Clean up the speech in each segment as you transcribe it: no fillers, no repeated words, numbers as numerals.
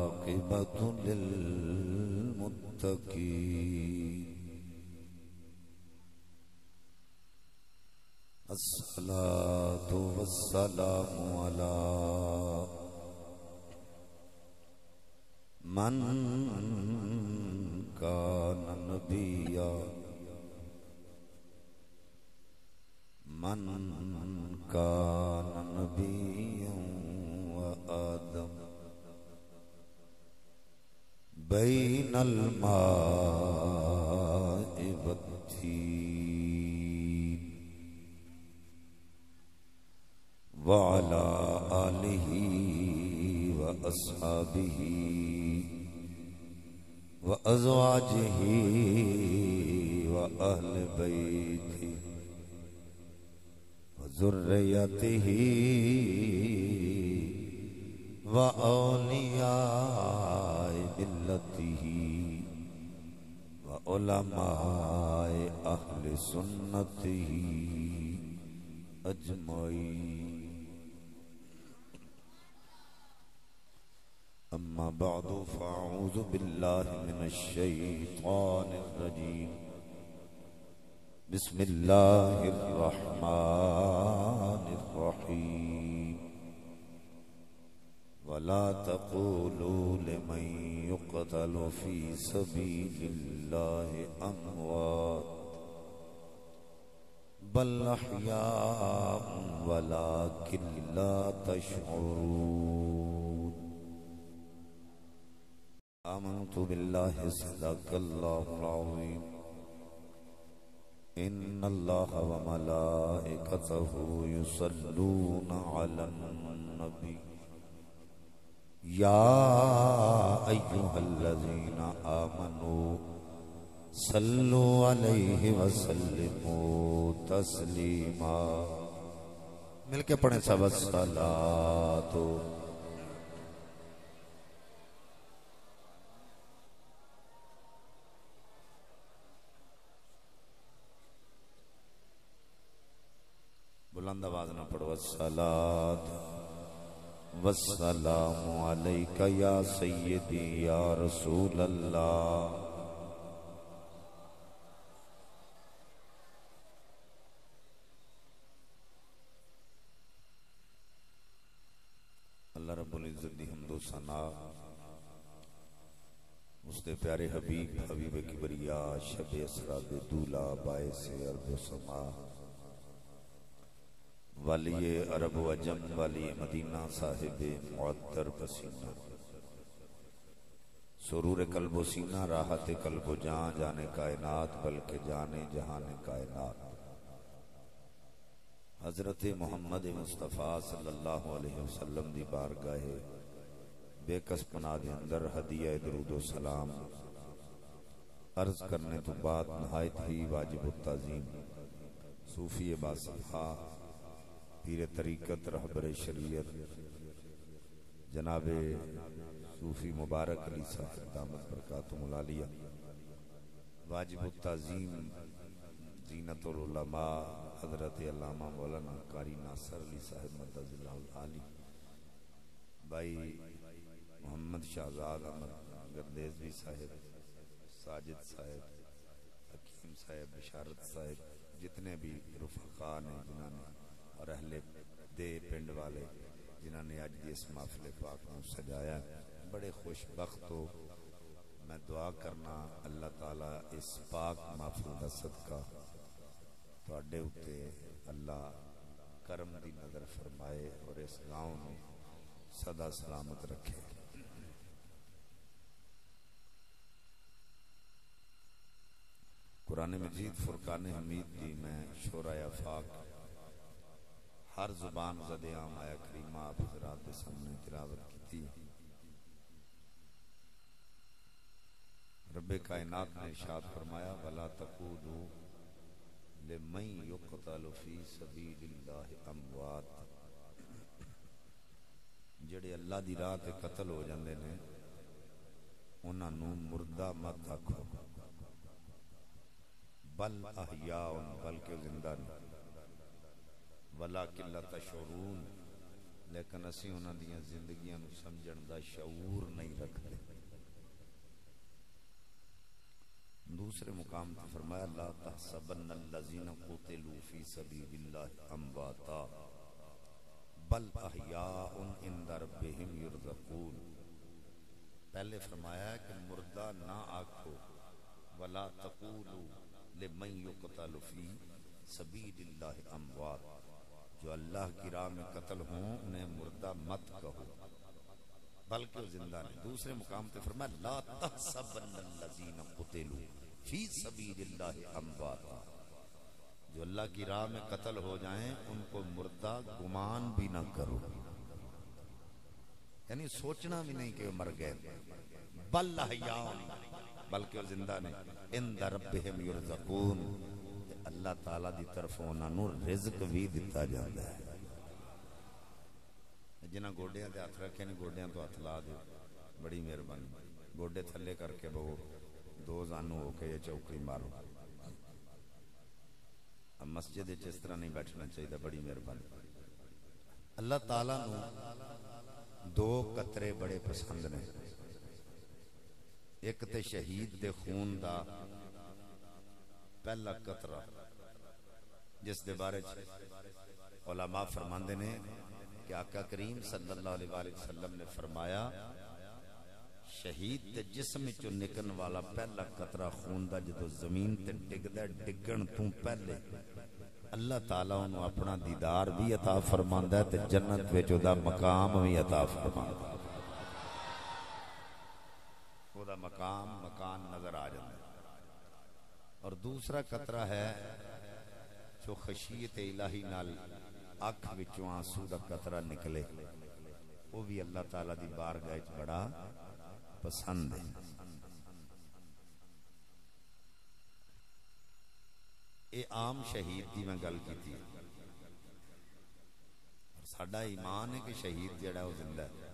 والعاقبة للمتقين الصلاة والسلام على من كان نبيا من كان نبيا وآدم بين الماء والتين وعلى آله وأصحابه وأزواجه وأهل بيته وذريته وأولياء ملته وعلماء أهل سنته أجمعين. أما بعد فأعوذ بالله من الشيطان الرجيم. بسم الله الرحمن الرحيم. ولا تقولوا لمن يقتل في سبيل الله أموات بل أحياء ولكن لا تشعرون. آمنت بالله صدق الله العظيم. إن الله وملائكته يصلون على النبي يا أيها الذين آمنوا صلوا عليه وسلموا تسليما. مل کے پڑھیں سب الصلاۃ بلند آواز نہ پڑھو. الصلاۃ والسلام علیک یا سیدی یا رسول اللہ. اللہ رب العزت دی حمد و ثنا اس دے پیارے حبیب حبیب کبریا شب اسرا دے دولا باعث ارض و سما والی عرب و عجم والی مدینہ صاحب معطر پسینہ سرور قلب و سینہ راحت قلب و جان جانے کائنات بلکہ جانے جہان کائنات حضرت محمد مصطفیٰ صلی اللہ علیہ وسلم دی بارگاہ بے کس پناہ دے اندر ہدیہ درود و سلام عرض کرنے تو بعد نہایت ہی واجب التعظیم صوفی باصفا پیر طریقت رہبر شریعت جناب صوفی مبارک علی صاحب دامت برکاتہم العالیہ واجب التعظیم زینت العلماء حضرت علامہ مولانا قاری ناصر علی صاحب مدد اللہ العالی بھائی محمد شہزاد احمد گردیزوی صاحب ساجد صاحب حکیم صاحب بشارت صاحب جتنے بھی رفقا نے جنہوں نے اور اہل دے پنڈ والے جنہوں نے آج اس محفل پاک کو سجایا بڑے خوش بخت ہو. میں دعا کرنا اللہ تعالیٰ اس پاک محفل دا صدقہ تواڈے اُتے اللہ کرم دی نظر فرمائے اور اس گاؤں میں سدا سلامت رکھے. قرآن مجید فرقان حمید دی میں شورائے آفاق ہر زبان زد عام آیا کریمہ آپ حضرات کے سامنے تلاوت کی. رب کائنات نے ارشاد فرمایا وَلَا تَقُولُوا لِمَن يُقْتَلُ فِي سَبِيلِ اللَّهِ أَمْوَاتٌ. جڑے اللہ دی راہ تے قتل ہو جاندے نے انہاں نوں مردہ مت آکھو بل احیاء بلکہ زندہ نے ولیکن لا تشعرون لیکن اسی انہاں دیاں زندگیاں نو سمجھن دا شعور نہیں رکھتے۔ دوسرے مقام تے فرمایا لا تحسبن الذین قتلوا فی سبیل اللہ امواتا بل احیاء عند ربہم یرزقون۔ پہلے فرمایا کہ مردہ نہ آکھو ولا تقولوا لمن یقتل فی سبیل اللہ اموات، جو اللہ کی راہ میں قتل ہوں انہیں مردہ مت کہو بلکہ وہ زندہ نہیں۔ دوسرے مقام تے فرمایا لا تحسبن الذین قتلوا فی سبیل اللہ امواتا، جو اللہ کی راہ میں قتل ہو جائیں ان کو مردہ گمان بھی نہ کرو، یعنی سوچنا بھی نہیں کہ وہ مر گئے، بل احیاء، بلکہ وہ زندہ نہیں، عند ربہم یرزقون، اللہ تعالیٰ دی طرف انہاں نو رزق بھی دتا جاتا ہے۔ جنہاں گوڈیاں تے ہاتھ رکھے نے گوڈیاں تو ہاتھ لا دو، بڑی مہربانی، گوڈے تھلے کر کے بہو، دو زانو ہو کے یہ چوکڑی مارو، اب مسجد وچ اس طرح نہیں بیٹھنا چاہیے، بڑی مہربانی۔ اللہ تعالیٰ نو دو قطرے بڑے پسند نے، ایک تے شہید دے خون دا پہلا قطرہ جس دے بارے علماء فرماندے نے کہ آقا کریم صلی اللہ علیہ وآلہ وسلم نے فرمایا شہید تے جسم چو نکن والا پہلا قطرہ خون دا جدو زمین تے ڈگدا ڈگن تو پہلے اللہ تعالیٰ انہوں اپنا دیدار بھی عطا فرماندا ہے تے جنت وچ دا مقام بھی عطا فرماندا ہے، وہ دا مکان نظر آ جاتا ہے۔ اور دوسرا قطرہ ہے جو خشیت الہی نال اکھ وچوں آنسو دا قطرہ نکلے، وہ بھی اللہ تعالیٰ دی بارگاہ وچ بڑا پسند ہے۔ اے عام شہید دی میں گل کیتی ہے، اور ساڈا ایمان ہے کہ شہید جڑا وہ زندہ ہے۔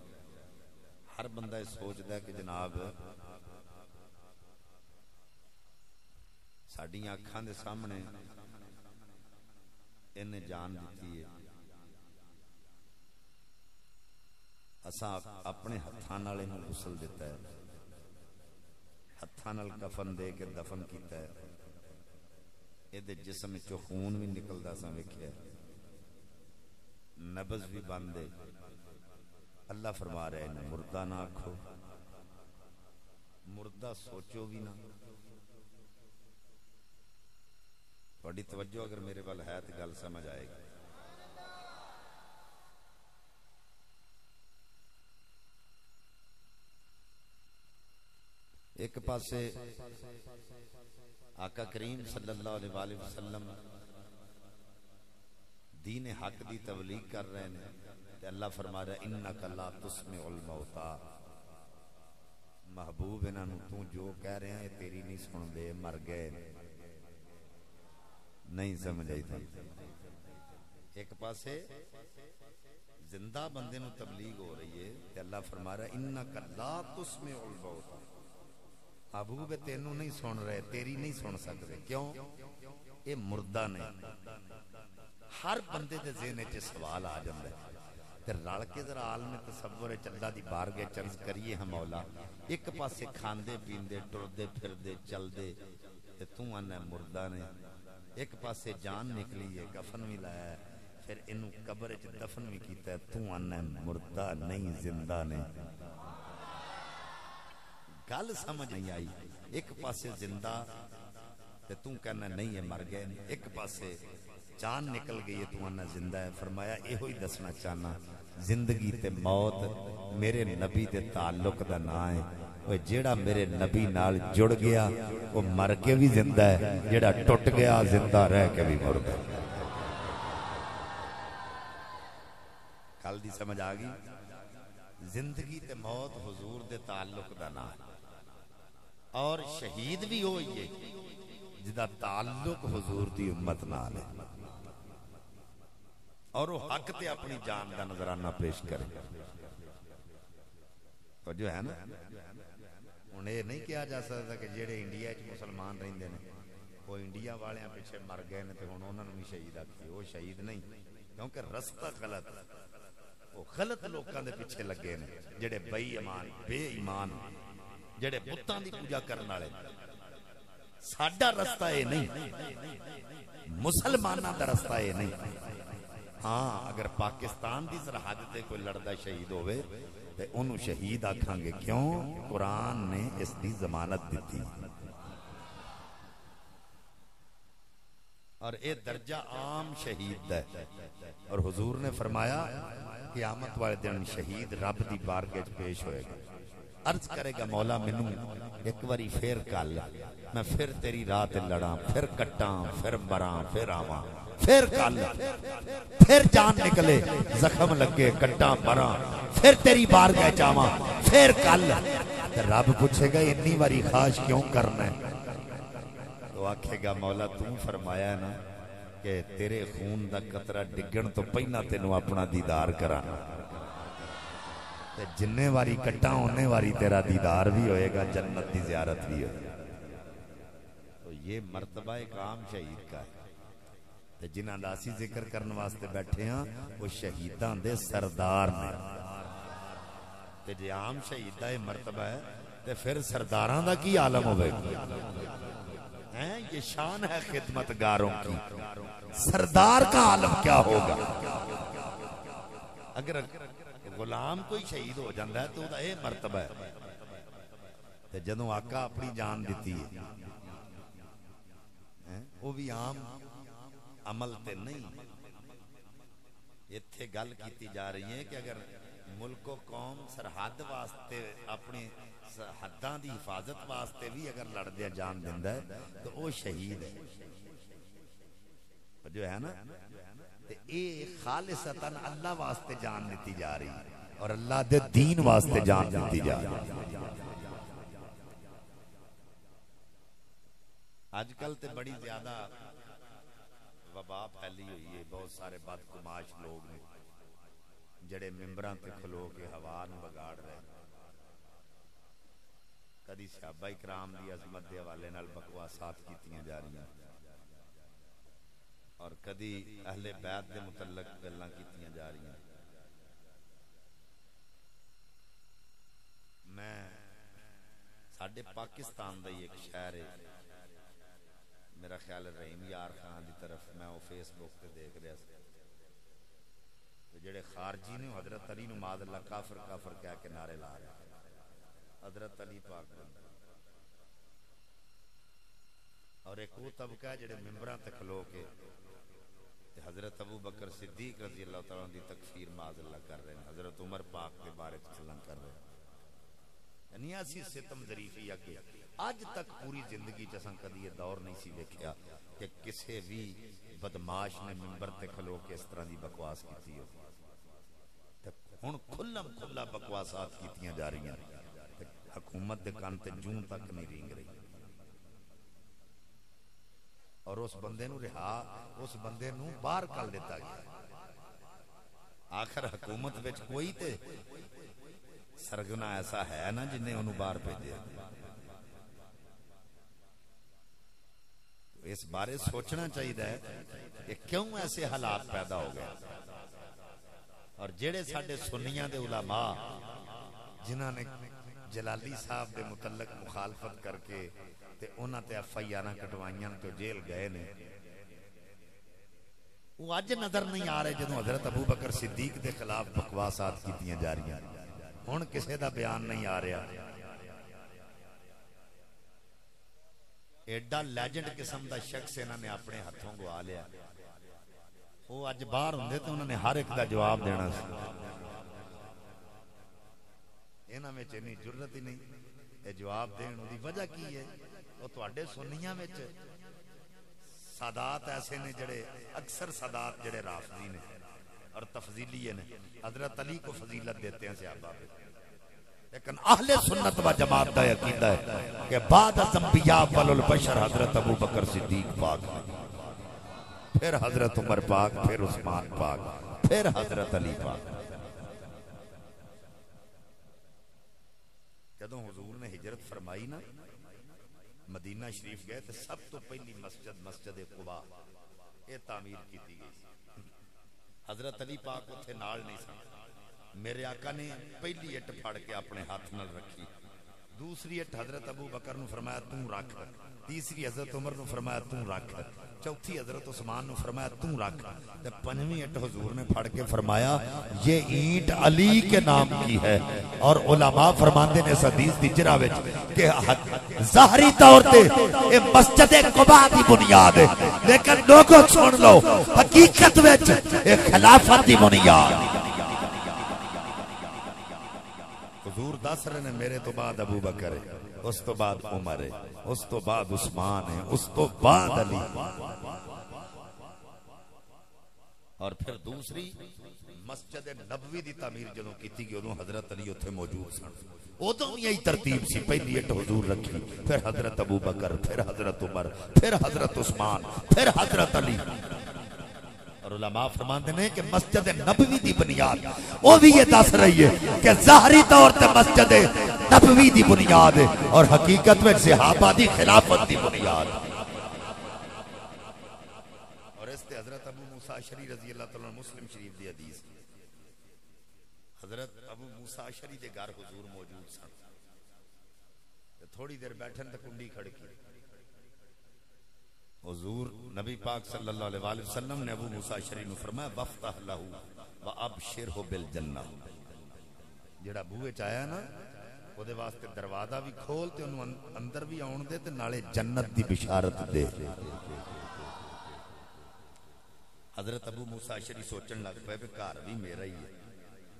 ہر بندہ یہ سوچدا ہے کہ جناب ساڈی اکھاں دے سامنے انہیں جان دیتی ہے، اساں اپنے ہتھاں نال انہوں غسل دیتا ہے، ہتھاں نال کفن دے کے دفن کیتا ہے، یہ جسم چو خون بھی نکلدا سا ویکھیا، نبض بھی بند ہے۔ اللہ فرما رہے ہیں مردہ نہ آکھو، مردہ سوچو بھی نہ۔ بڑی توجہ اگر میرے وال ہے تو گل سمجھ آئے گی۔ ایک پاسے آقا کریم صلی اللہ علیہ وآلہ وسلم دین حق دی تبلیغ کر رہے ہیں تے اللہ فرما رہا ہے انک لا تسمع الموتى، محبوب انہاں نوں تو جو کہہ رہے ہیں تیری نہیں سن دے، مر گئے، نہیں سمجھ آئی تھی۔ ایک پاسے زندہ بندے نو تبلیغ ہو رہی ہے تے اللہ فرما رہا ہے انک لا تسمع الموتى، محبوب تینوں نہیں سن رہے، تیری نہیں سن سکتے، کیوں؟ اے مردہ نے۔ ہر بندے دے ذہن وچ سوال آ جاندا ہے تے رل کے ذرا عالم تصور وچ اللہ دی بارگاہ چرز کریے ہم مولا، ایک پاسے کھاندے پیندے ٹردے پھردے چلدے تے تو آنا مردہ نے، ایک پاسے جان نکلی ہے کفن بھی لایا ہے پھر انہوں قبر وچ دفن بھی کیتا ہے، تو آنا مردہ نہیں زندہ نے۔ گل سمجھ نہیں آئی، ایک پاسے زندہ تے تو کہنا نہیں ہے مر گئے، ایک پاسے جان نکل گئی ہے تو آنا زندہ ہے۔ فرمایا ایہو ہی دسنا چاہنا زندگی تے موت میرے نبی دے تعلق دا نا ہے، وہ جیڑا میرے نبی نال جڑ گیا وہ مر کے بھی زندہ ہے، جیڑا ٹوٹ گیا زندہ رہ کے بھی مرد ہے۔ کل دی سمجھ آگئی؟ زندگی تے موت حضور دے تعلق دا نا ہے، اور شہید بھی ہوئی ہے جدا تعلق حضور دی امت نال ہے، اور وہ حق تے اپنی جان دا نظرانہ پیش کرے۔ تو جو ہے نا انہیں نہیں کیا جا سکتا کہ جڑے انڈیا وچ مسلمان رہندے نے وہ انڈیا والیاں پیچھے مر گئے نے تے ہن انہاں نوں بھی شہید آکھیے، وہ شہید نہیں، کیونکہ رستہ غلط ہے۔ وہ غلط لوکاں دے پیچھے لگے نے جڑے بے ایمان بے ایمان جڑے بتاں دی پوجا کرن والے ساڈا رستہ اے نہیں مسلماناں دا رستہ اے نہیں ہاں اگر پاکستان دی سرحد تے کوئی لڑدا شہید ہوئے تے انہوں شہید آکھاں گے کیوں قرآن نے اس دی ضمانت دیتی اور اے درجہ عام شہید ہے اور حضور نے فرمایا قیامت والے دن شہید رب دی بارگاہ وچ پیش ہوئے گا عرض کرے گا مولا مینوں ایک واری پھر کل میں پھر تیری راہ تے لڑاں پھر کٹاں پھر مراں پھر آواں پھر کل پھر جان نکلے زخم لگے کٹاں مراں پھر تیری بارگاہ جاواں پھر کل رب پوچھے گا اتنی واری خواہش کیوں کرنا ہے تو آکھے گا مولا تم فرمایا ہے نا کہ تیرے خون دا قطرہ ڈگن تو پہلا تینوں اپنا دیدار کرانا جننے واری کٹاں اننے واری تیرا دیدار بھی ہوئے گا جنت دی زیارت بھی ہوئے گا تو یہ مرتبہ ایک عام شہید کا ہے جنہاں دا اسی ذکر کرنے واسطے بیٹھے ہیں وہ شہیداں دے سردار نے تے جے عام شہیدہ مرتبہ ہے تے پھر سرداراں دا کی عالم ہوئے گا یہ شان ہے خدمتگاروں کی سردار کا عالم کیا ہوگا اگر غلام کوئی شہید ہو جاندہ ہے تو یہ مرتبہ ہے تے جدوں آقا اپنی جان دیتی ہے وہ بھی عام عمل تے نہیں اتھے گل کیتی جا رہی ہے کہ اگر ملک و قوم سرحد واسطے اپنے حداں دی حفاظت واسطے بھی اگر لڑ دیا جان دیندا ہے تو وہ شہید ہے جو ہے نا تے اے خالصتاً اللہ واسطے جان دیتی جا رہی ہے اور اللہ دے دین واسطے جان دیتی جا رہی ہے آج کل تے بڑی زیادہ وبا پھیلی ہوئی ہے بہت سارے بدگماش لوگ نے جڑے ممبراں تے کھلو کے ہوا نوں بگاڑ رہے کدی صحابہ کرام دی عظمت دے حوالے نال بکواسات کیتیاں جا رہی ہیں اور کدی اہل بیت دے متعلق گلاں کیتیاں جا رہی ہیں میں ساڈے پاکستان دا ایک شہر ہے میرا خیال ہے رحیم یار خان دی طرف میں وہ فیس بک تے دیکھ رہا سی جڑے خارجی نے حضرت علی نو معاذ اللہ کافر کافر کہہ کے نعرے لا رہے حضرت علی پاک اور ایک وہ طبقہ ہے جڑے ممبراں تے کھلو کے حضرت ابو بکر صدیق رضی اللہ تعالیٰ دی تکفیر معاذ اللہ کر رہے ہیں حضرت عمر پاک کے بارے چلن کر رہے ہیں یعنی ایسی ستم ظریفی اگے آج تک پوری زندگی جساں کدی یہ دور نہیں سی دیکھیا کہ کسے بھی بدماش نے ممبر تے کھلو کے اس طرح دی بکواس کیتی ہو ہن کھلم کھلا بکواسات کیتیاں جا رہی ہیں حکومت دے کان تے جوں تک نہیں رینگ رہی اور اس بندے نو رہا اس بندے نو باہر کر دیتا گیا آخر حکومت وچ کوئی تے سرگنا ایسا ہے نا جنہیں انہوں باہر بھیجے تو اس بارے سوچنا چاہیے کہ کیوں ایسے حالات پیدا ہو گئے اور جڑے ساڈے سنیاں دے علماء جنہاں نے جلالی صاحب دے متعلق مخالفت کر کے تے انہاں تے ایف آئی آر کٹوائیاں تو جیل گئے نے وہ اج نظر نہیں آ رہے جدوں حضرت ابو بکر صدیق دے خلاف بکواسات کیتیاں جا رہی ہیں ہن کسے دا بیان نہیں آ رہا ایڈا لیجنڈ قسم دا شخص انہاں نے اپنے ہتھوں گوا لیا وہ اج باہر ہوندے تے انہاں نے ہر ایک دا جواب دینا سی انہاں وچ اتنی جرت ہی نہیں اے جواب دین دی وجہ کی ہے وہ تواڈے سنیاں وچ سادات ایسے نے جڑے اکثر سادات جڑے رافضی نے اور تفضیلی نے حضرت علی کو فضیلت دیتے ہیں صحابہ پہ لیکن اہل سنت و جماعت دا عقیدہ ہے کہ بعد از انبیاء والبشر حضرت ابو بکر صدیق پاک پھر حضرت عمر پاک پھر عثمان پاک پھر حضرت علی پاک جدوں حضور نے ہجرت فرمائی نا مدینہ شریف گئے تو سب تو پہلی مسجد قباء یہ تعمیر کی گئی حضرت علی پاک اتھے نال نہیں سن میرے آقا نے پہلی اٹ پھڑ کے اپنے ہاتھ نال رکھی، دوسری اٹ حضرت ابو بکر نو فرمایا توں رکھ، تیسری حضرت عمر نو فرمایا توں رکھ، چوتھی حضرت عثمان نو فرمایا توں رکھ، تے پنجویں اٹ حضور نے پھڑ کے فرمایا یہ اینٹ علی کے نام کی ہے۔ اور علماء فرماندے نے اس حدیث دی جرا وچ کہ ظاہری طور تے اے مسجد قباء دی بنیاد ہے، لیکن لوگوں سن لو حقیقت وچ اے خلافت دی بنیاد۔ حضور دس رہے نے میرے تو بعد ابو بکر ہے، اس تو بعد عمر ہے، اس تو بعد عثمان ہے، اس تو بعد علی۔ اور پھر دوسری مسجد نبوی دی تعمیر جدوں کیتی گئی ادوں حضرت علی اتھے موجود سن، ادوں بھی یہی ترتیب سی، پہلی اٹ حضور رکھی، پھر حضرت ابو بکر، پھر حضرت عمر، پھر حضرت عثمان، پھر حضرت علی۔ اور علماء فرماندے نے کہ مسجد نبوی دی بنیاد وہ بھی یہ دس رہی ہے کہ ظاہری طور تے مسجد نبوی دی بنیاد ہے اور حقیقت میں صحابہ دی خلافت دی بنیاد۔ اور اس تے حضرت ابو موسیٰ اشعری رضی اللہ تعالیٰ عنہ مسلم شریف دی حدیث، حضرت ابو موسیٰ اشعری دے گھر حضور موجود سن، تھوڑی دیر بیٹھن تے کنڈی کھڑکی، حضور نبی پاک صلی اللہ علیہ وآلہ وسلم نے ابو موسیٰ اشعری نے فرمایا وفتح لہو وابشرہ بالجنہ، جڑا بوئے چاہیا نا وہ دے واسطے دروازہ بھی کھول تے انہوں اندر بھی آن دے تے نالے جنت دی بشارت دے۔ حضرت ابو موسیٰ اشعری سوچن لگ پے کہ گھر بھی میرا ہی ہے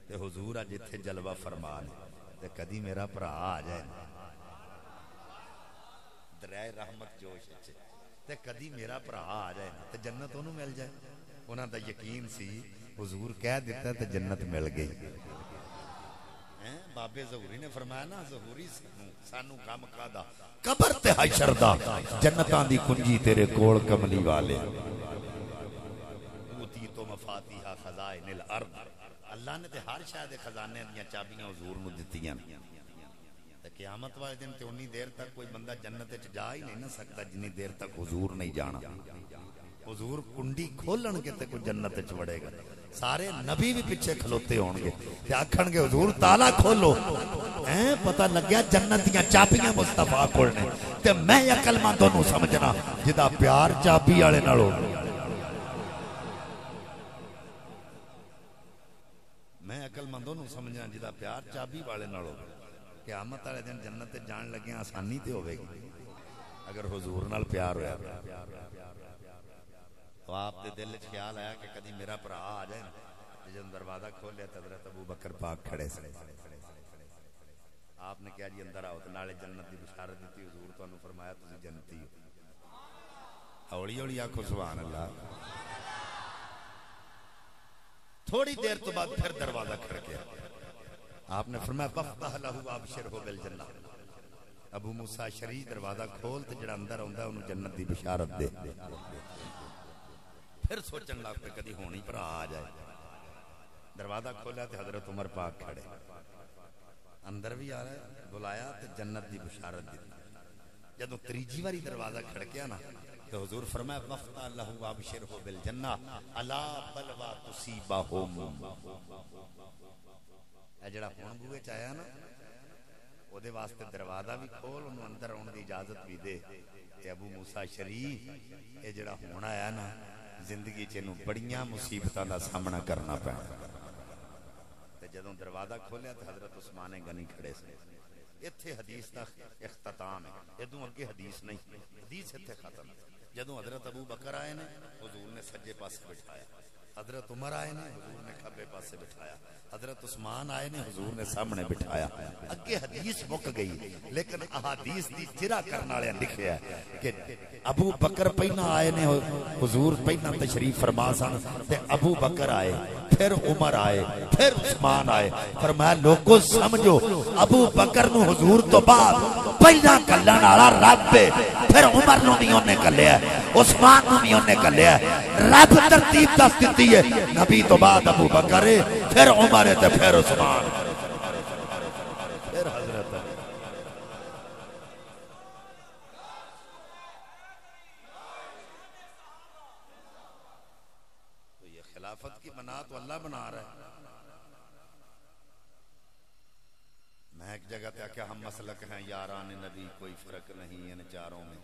تے حضور اج ایتھے جلوہ فرمان تے کدی میرا بھرا آ جائے دریائے رحمت جوش اچھے تے کدی میرا بھرا آ جائے تے جنت انہوں مل جائے۔ انہاں دا یقین سی حضور کہہ دیتا تے جنت مل گئی۔ بابے ظہوری نے فرمایا نا ظہوری سانو کم کادا قبر تے حشر دا، جنتاں دی کنجی تیرے کول کملی والے، اوتی تو مفاتیح خزائن الارض، اللہ نے تے ہر شے دے خزانے دیاں چابیاں حضور نو دتیاں۔ تے قیامت والے دن تے انی دیر تک کوئی بندہ جنت وچ جا ہی نہیں نہ سکتا جنی دیر تک حضور نہیں جانا۔ حضور کنڈی کھولن کے تے کوئی جنت وچ وڑے گا، سارے نبی بھی پیچھے کھلوتے ہون گے تے آکھن گے حضور تالا کھولو، پتہ لگیا جنت دیاں چابیاں مصطفیٰ کول نے، تے میں عقل مندوں نو سمجھنا جدا پیار چابی والے نال ہو، میں عقل مندوں نو سمجھنا جدا پیار چابی والے نال ہو۔ قیامت والے دن جنت جان لگے آسانی تے ہوے گی اگر حضور نال پیار ہویا تو آپ دے دل وچ خیال آیا کہ کدی میرا بھرا آ جائے نا، جب دروازہ کھولیا تو حضرت ابو بکر پاک کھڑے سے، آپ نے کہا جی اندر آؤ، تو نالے جنت دی بشارت دیتی، حضور تانوں فرمایا تسی جنتی ہو، ہولی ہولی آکھو سبحان اللہ۔ تھوڑی دیر تو بعد پھر دروازہ کھڑکیا، آپ نے فرمایا وفتح لہو وابشرہ بالجنہ، ابو موسیٰ اشعری دروازہ کھول تے جڑا اندر آندا انہوں جنت دی بشارت دے۔ پھر سوچن لگ پہ کدی ہونی پر آ جائے، دروازہ کھولا تے حضرت عمر پاک کھڑے، اندر بھی آ رہا ہے، بلایا تے جنت دی بشارت دی۔ جدوں تریجی واری دروازہ کھڑکیا نا تو حضور فرمایا وفتح لہو وابشرہ بالجنہ الا بلوا تصیبہم، اے جڑا ہون بوئے چاہیا نا او دے واسطے دروازہ بھی کھول، انہوں اندر آن دی اجازت بھی دے۔ تے ابو موسیٰ اشعری اے جڑا ہونا آیا نا زندگی چینوں بڑیاں مصیبتاں دا سامنا کرنا پیا، تے جدوں دروازہ کھولیا تے حضرت عثمان غنی کھڑے سے۔ ایتھے حدیث دا اختتام ہے، ادوں اگے حدیث نہیں، حدیث ایتھے ختم۔ جدوں حضرت ابو بکر آئے نے حضور نے سجے پاسے بٹھایا، حضرت عمر آئے نے حضور نے کھبے پاسے بٹھایا، حضرت عثمان آئے نے حضور نے سامنے بٹھایا۔ اگے حدیث مک گئی لیکن احادیث دی جرا کرنے والے لکھیا ہے کہ ابو بکر پہلا آئے نے، حضور پہلا تشریف فرما سن تے ابو بکر آئے، پھر عمر آئے، پھر عثمان آئے۔ فرمایا لوگوں سمجھو ابو بکر نو حضور تو بعد پہلا کلن والا رب ہے، پھر عمر نو بھی انہیں کلیا ہے، عثمان نو بھی انہیں کلیا ہے، رب ترتیب دس دیتی ہے، نبی تو بعد ابو بکر ہے، پھر عمر ہے تے پھر عثمان، پھر حضرت علی۔ تو یہ خلافت کی بنا تو اللہ بنا رہا ہے، میں ایک جگہ تے آکھیا ہم مسلک ہیں یاران نبی کوئی فرق نہیں ان چاروں میں.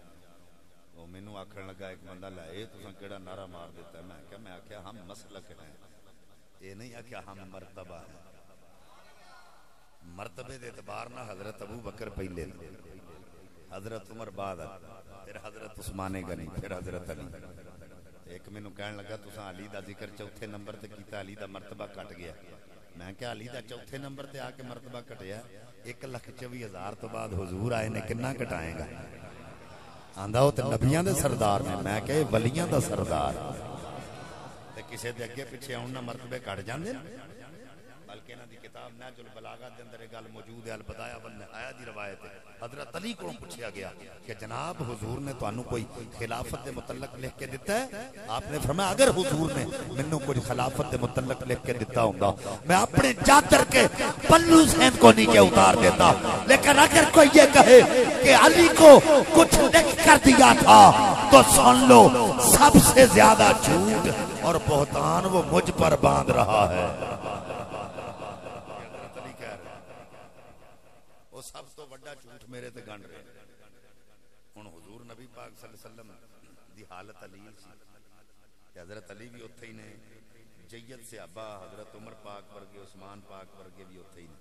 وہ مینوں آکھن لگا ایک بندہ لے اے تساں کیڑا نعرہ مار دیتا ہے. میں آکھیا ہم مسلک ہیں, یہ نہیں آکھیا ہم مرتبہ ہیں. مرتبے دے اعتبار نہ حضرت ابو بکر پہلے, حضرت عمر بعد, پھر حضرت عثمان غنی, پھر حضرت علی. ایک مینوں کہن لگا تساں علی دا ذکر چوتھے نمبر تے کیتا, علی دا مرتبہ کٹ گیا. میں کہا علی دا چوتھے نمبر تے آ کے مرتبہ کٹیا, 1,24,000 تو بعد حضور آئے نے کنا کٹائے گا؟ آندا وہ تے نبیاں دے سردار نے. میں کہ ولیاں دا سردار تے کسے دے اگے پیچھے آن نہ مرتبے کٹ جاندے. بلکہ انہاں دی کتاب نہج البلاغہ دے اندر گل موجود ہے, البدایہ والنہایہ دی روایت ہے. حضرت علی کو پوچھا گیا کہ جناب حضور نے تانوں کوئی خلافت دے متعلق لکھ کے دیتا ہے؟ آپ نے فرمایا اگر حضور نے منوں کوئی خلافت دے متعلق لکھ کے دیتا ہوندا میں اپنے چادر کے پلو سے کو نیچے اتار دیتا, لیکن اگر کوئی یہ کہے کہ علی کو کچھ لکھ کر دیا تھا تو سن لو سب سے زیادہ جھوٹ اور بہتان وہ مجھ پر باندھ رہا ہے. وہ سب تو بڑا جھوٹ میرے تے گنڈ رہے. ہن حضور نبی پاک صلی اللہ علیہ وسلم دی حالت علیل سی کہ حضرت علی بھی اوتھے ہی نے, جید صحابہ حضرت عمر پاک ورگے, عثمان پاک ورگے بھی اوتھے ہی نے.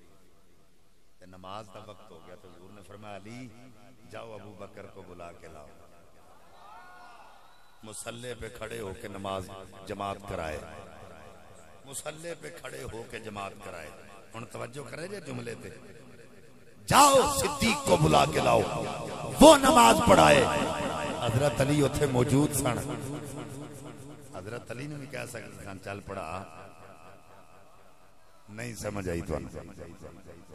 تے نماز دا وقت ہو گیا تو حضور نے فرمایا علی جاؤ ابو بکر کو بلا کے لاؤ, مصلی پہ کھڑے ہو کے نماز جماعت کرائے, مصلی پہ کھڑے ہو کے جماعت کرائے. ہن توجہ کرے جے جملے تے, جاؤ صدیق کو بلا کے لاؤ وہ نماز پڑھائے. حضرت علی اتھے موجود سن. حضرت علی نے بھی کہہ سکتے سن چل پڑھا, نہیں سمجھ آئی تو.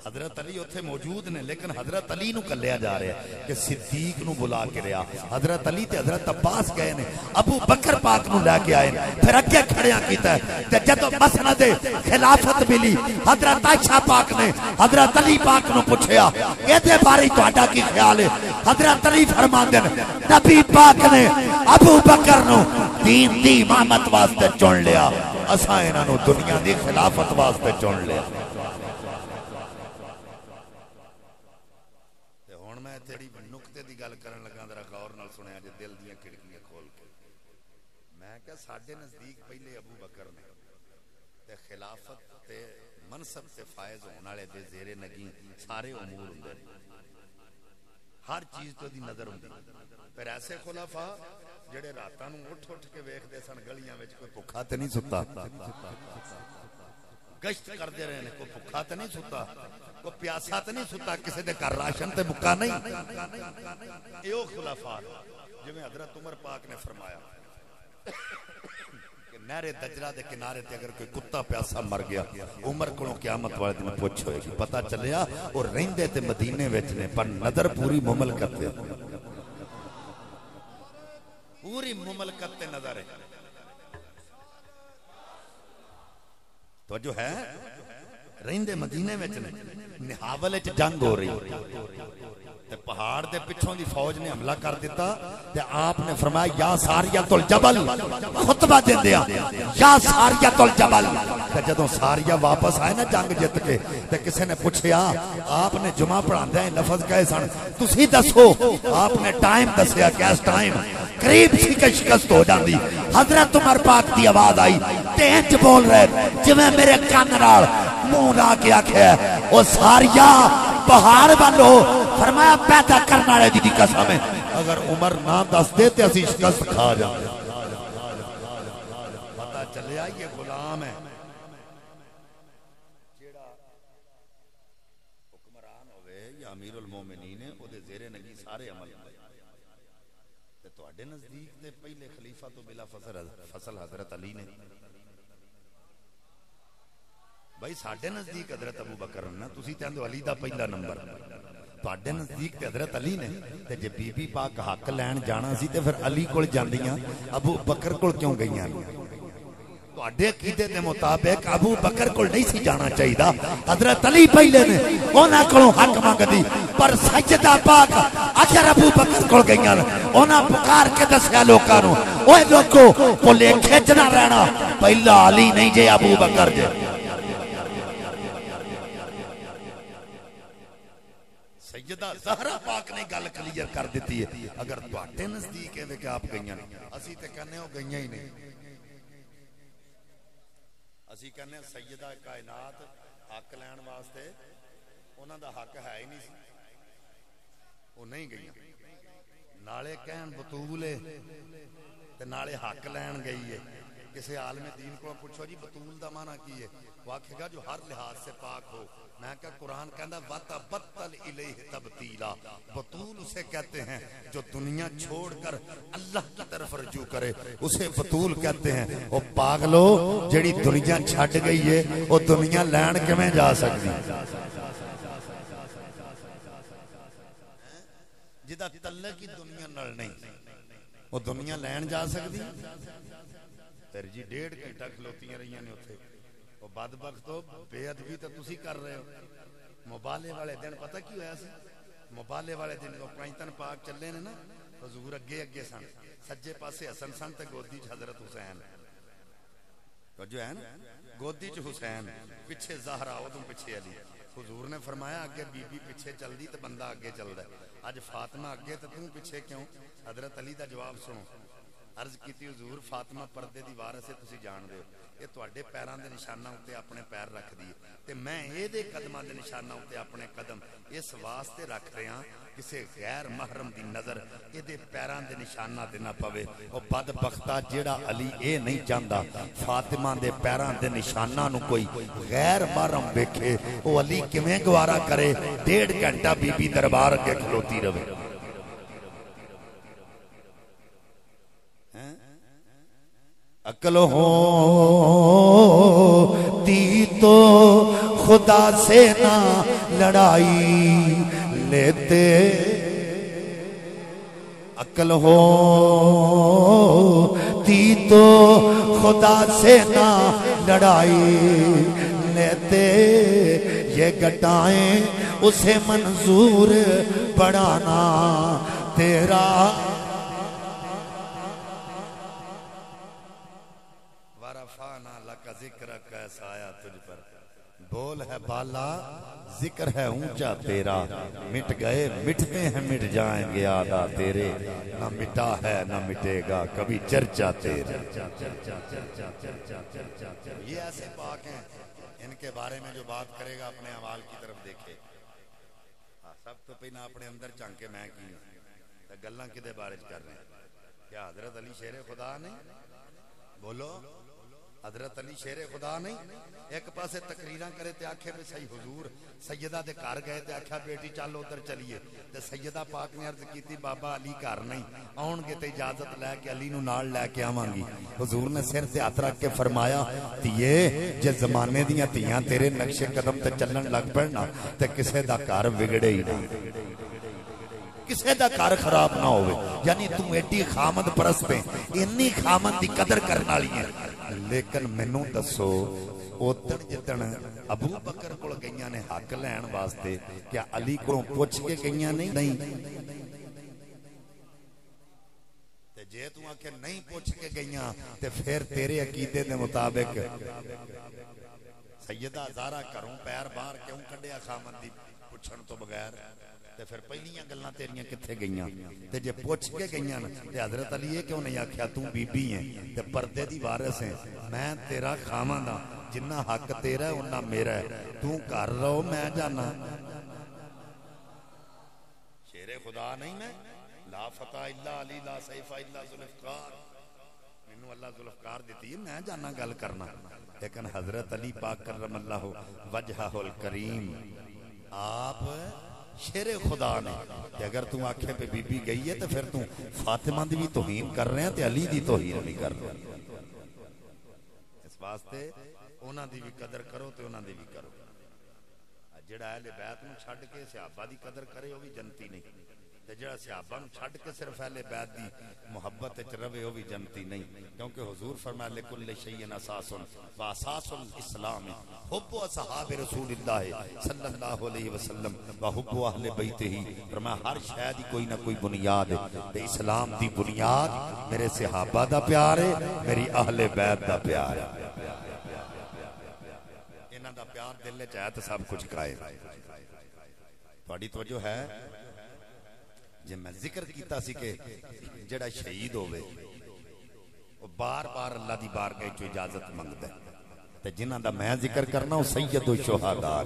حضرت علی اتھے موجود نے, لیکن حضرت علی نو کلیا جا رہا ہے کہ صدیق نو بلا کے رہا. حضرت علی تے حضرت عباس گئے نے, ابو بکر پاک نو لے کے آئے, پھر اگے کھڑیاں کیتا ہے. تے جدوں مسند خلافت ملی حضرت عائشہ پاک نے حضرت علی پاک نو پوچھیا اے دے بارے تہاڈا کی خیال ہے؟ حضرت علی فرماندے نے نبی پاک نے ابو بکر نو دین دی امامت واسطے چن لیا, اساں انہاں نو دنیا دی خلافت واسطے چن لیا. تیری نقطے دی گل کرن لگا ذرا غور نال سنیا جے دل دیاں کھڑکیاں کھول کے. میں کہ ساڈے نزدیک پہلے ابو بکر نے تے خلافت تے منصب تے فائز ہون والے دے زیر نگین سارے امور ہوندے, ہر چیز تو دی نظر ہوندی. پھر ایسے خلفاء جڑے راتاں نوں اٹھ کے ویکھدے سن گلیاں وچ کوئی بھکھا تے نہیں ستا, گشت کردے رہے نے کوئی بھکھا تے نہیں ستا, کوئی پیاسا تے نہیں ستا, کسی دے گھر راشن تے مکا نہیں. ایو خلفاء جویں حضرت عمر پاک نے فرمایا کہ نہر دجلہ دے کنارے تے اگر کوئی کتا پیاسا مر گیا عمر کولوں قیامت والے دن پوچھ ہوئے گی. پتہ چلیا او رہندے تے مدینے وچ نے پر نظر پوری مملکت تے, پوری مملکت تے نظر ہے. تو جو ہے رہندے مدینے وچ نے, نہاول وچ جنگ ہو رہی تے پہاڑ دے پچھوں دی فوج نے حملہ کر دیتا تے آپ نے فرمایا یا ساریۃ الجبل, خطبہ دیندیا یا ساریۃ الجبل. تے جدوں ساریہ واپس آئے نا جنگ جت کے تے کسے نے پوچھیا آپ نے جمعہ پڑھاندے لفظ کہے سن تسی دسو, آپ نے ٹائم دسیا کہ اس ٹائم قریب سی کہ شکست ہو جاندی. حضرت عمر پاک دی آواز آئی تے انج بول رہے جویں میرے کان نال منہ لا کے آکھیا او ساریہ پہاڑ بنو. فرمایا پیدا کرنے والے دی قسم ہے اگر عمر نہ دس دے تے اسی شکست کھا جاندے. پتہ چلیا یہ غلام ہے جیڑا حکمران ہوئے یا امیر المومنین او دے زیر نگی سارے عمل ہوندے. تے تواڈے نزدیک دے پہلے خلیفہ تو بلا فصل حضرت علی نے. بھائی ساڈے نزدیک حضرت ابو بکر نے, تسی کہندے علی دا پہلا نمبر, تواڈے نزدیک تے حضرت علی نے. تے جے بی بی پاک حق لین جانا سی تے پھر علی کول جاندیاں, ابو بکر کول کیوں گئیاں؟ تواڈے عقیدے دے مطابق ابو بکر کول نہیں سی جانا چاہیدا, حضرت علی پہلے نے انہاں کولوں حق منگدی. پر سجدہ پاک اگر ابو بکر کول گئیاں انہاں پکار کے دسیا لوکاں نوں اوے لوکو بولے کھچنا رہنا پہلا علی نہیں جے ابو بکر جے. سیدہ زہرا پاک نے گل کلیئر کر دیتی ہے. اگر تواڈے نزدیک ہے کہ آپ گئیاں نہیں، اسی تے کہنے ہو گئیاں ہی نہیں. اسی کہنے سیدہ کائنات حق لین واسطے انہاں دا حق ہے ہی نہیں سی، وہ نہیں گئیاں. نالے کہن بطول تے نالے حق لین گئی ہے. کسی عالم دین کو پوچھو جی بطول دا معنی کی ہے، وہ آکھے گا جو ہر لحاظ سے پاک ہو. میں کہا قرآن کہندا وَتَبَتَّلْ إِلَيْهِ تَبْتِيلًا، بطول اسے کہتے ہیں جو دنیا چھوڑ کر اللہ کی طرف رجوع کرے، اسے بطول کہتے ہیں. وہ پاگلو جڑی دنیا چھڈ گئی ہے وہ دنیا لین کیویں جا سکتی؟ جدا تعلق کی دنیا نال نہیں وہ دنیا لین جا سکتی؟ پھر جی 1.5 گھنٹہ کھلوتیاں رہیاں نے اتنے. وہ بدبختو بے ادبی تو تسی کر رہے ہو. مبالے والے دن پتہ کی ہویا سی؟ مبالے والے دن تو پینتن پاک چلے نے نا، حضور اگے اگے سن، سجے پاسے حسن سن تے گودی چ حضرت حسین. تو جو ہے نا گودی چ حسین، پیچھے زہرا، ادوں پیچھے علی. حضور نے فرمایا اگے بی بی پیچھے چل دی تے بندہ اگے چلدا ہے. اج فاطمہ اگے تے توں پیچھے کیوں؟ حضرت علی دا جواب سنو. عرض کیتی حضور فاطمہ پردے دی وارث ہے، تسی جان دے ہو. یہ تواڈے پیراں دے نشاناں اُتے اپنے پیر رکھ دی تے میں اے دے قدماں دے نشاناں اُتے اپنے قدم اس واسطے رکھ رہا کسے غیر محرم دی نظر اے دے پیراں دے نشاناں تے نہ پوے. او بدبختا جیڑا علی اے نہیں چاہندا فاطمہ دے پیراں دے نشاناں نو کوئی غیر محرم ویکھے، او علی کیویں گوارا کرے 1.5 گھنٹہ بی بی دربار اگے کھلوتی رہے. عقل ہوتی تو خدا سے نہ لڑائی لیتے، عقل ہوتی تو خدا سے نہ لڑائی لیتے. یہ گٹائیں اسے منظور بڑھانا تیرا ذکر کیسا آیا تجھ پر، بول ہے بالا ذکر ہے اونچا تیرا. مٹ گئے مٹتے ہیں مٹ جائیں گے آدھا تیرے، نہ مٹا ہے نہ مٹے گا کبھی چرچا تیرے. یہ ایسے پاک ہیں ان کے بارے میں جو بات کرے گا اپنے اعمال کی طرف دیکھے. سب تو پہلے اپنے اندر جھانک کے میں کی گلاں کدے بارے کر رہے ہیں؟ کیا حضرت علی شیر خدا نہیں؟ بولو حضرت علی شیر خدا نہیں؟ ایک پاسے تقریراں کرے تے آکھے بھی صحیح حضور سیدہ دے گھر گئے تے آکھیا بیٹی چل ادھر چلیے تے سیدہ پاک نے عرض کیتی بابا علی گھر نہیں آن گے تے اجازت لے کے علی نو نال لے کے آواں گی. حضور نے سر تے ہاتھ رکھ کے فرمایا تیے جے زمانے دیاں تیاں تیرے نقش قدم تے چلن لگ پڑنا تے کسے دا گھر بگڑے ہی نہیں، کسے دا گھر خراب نہ ہوئے. یعنی تم ایڈی خامد پرست ہے، انی خامد دی قدر کرنے والی ہے. لیکن مینوں دسو اوتن جتن ابو بکر کول گئیاں نے حق لین واسطے، کیا علی کو پوچھ کے گئیاں نہیں؟ تے جے تو آکھے نہیں پوچھ کے گئیاں تے پھر تیرے عقیدے دے مطابق سیدہ زہرا گھروں پیر باہر کیوں کڈیا خامد دی پوچھن تو بغیر؟ تے پھر پہلیاں گلاں تیریاں کتھے گئیاں؟ تے جے پوچھ کے گئیاں تے حضرت علی یہ کیوں نہیں آکھیا تو بی بی ہے تے پردے دی وارث ہے، میں تیرا خاوند ہاں، جنہ حق تیرا ہے انہاں میرا ہے، تو گھر رہو میں جانا. شیر خدا نہیں میں؟ لا فتح الا علی لا سیف الا ذوالفقار، مینوں اللہ ذوالفقار دیتی ہے میں جانا گل کرنا. لیکن حضرت علی پاک کرم اللہ وجہہ الکریم آپ شیر خدا نے کہ اگر تم آنکھیں پہ بی بی گئی ہے تو پھر تم فاطمہ دی بھی توہین کر رہے ہیں تے علی دی توہین نہیں کر رہے. اس واسطے انہاں دی بھی قدر کرو تے انہاں دی بھی کرو. جڑا اہل بیت نو چھڈ کے صحابہ دی قدر کرے وہ بھی جنتی نہیں، تے جڑا صحابہ نو چھڈ کے صرف اہل بیت دی محبت وچ رہے وہ بھی جنتی نہیں. کیونکہ حضور فرمایا لکل شیء اساس واساس الاسلام حب اصحاب رسول اللہ صلی اللہ علیہ وسلم وحب اہل بیتہ. فرمایا ہر شے دی کوئی نہ کوئی بنیاد ہے تے اسلام دی بنیاد میرے صحابہ دا پیار ہے، میری اہل بیت دا پیار ہے. انہاں دا پیار دل وچ ہے تے سب کچھ قائم. تھوڑی توجہ ہے جی میں ذکر کیتا سی کہ جڑا شہید ہوئے وہ بار بار اللہ دی بارگاہ چ اجازت منگدا ہے تے جنہاں دا میں ذکر کرنا وہ سید الشہداء.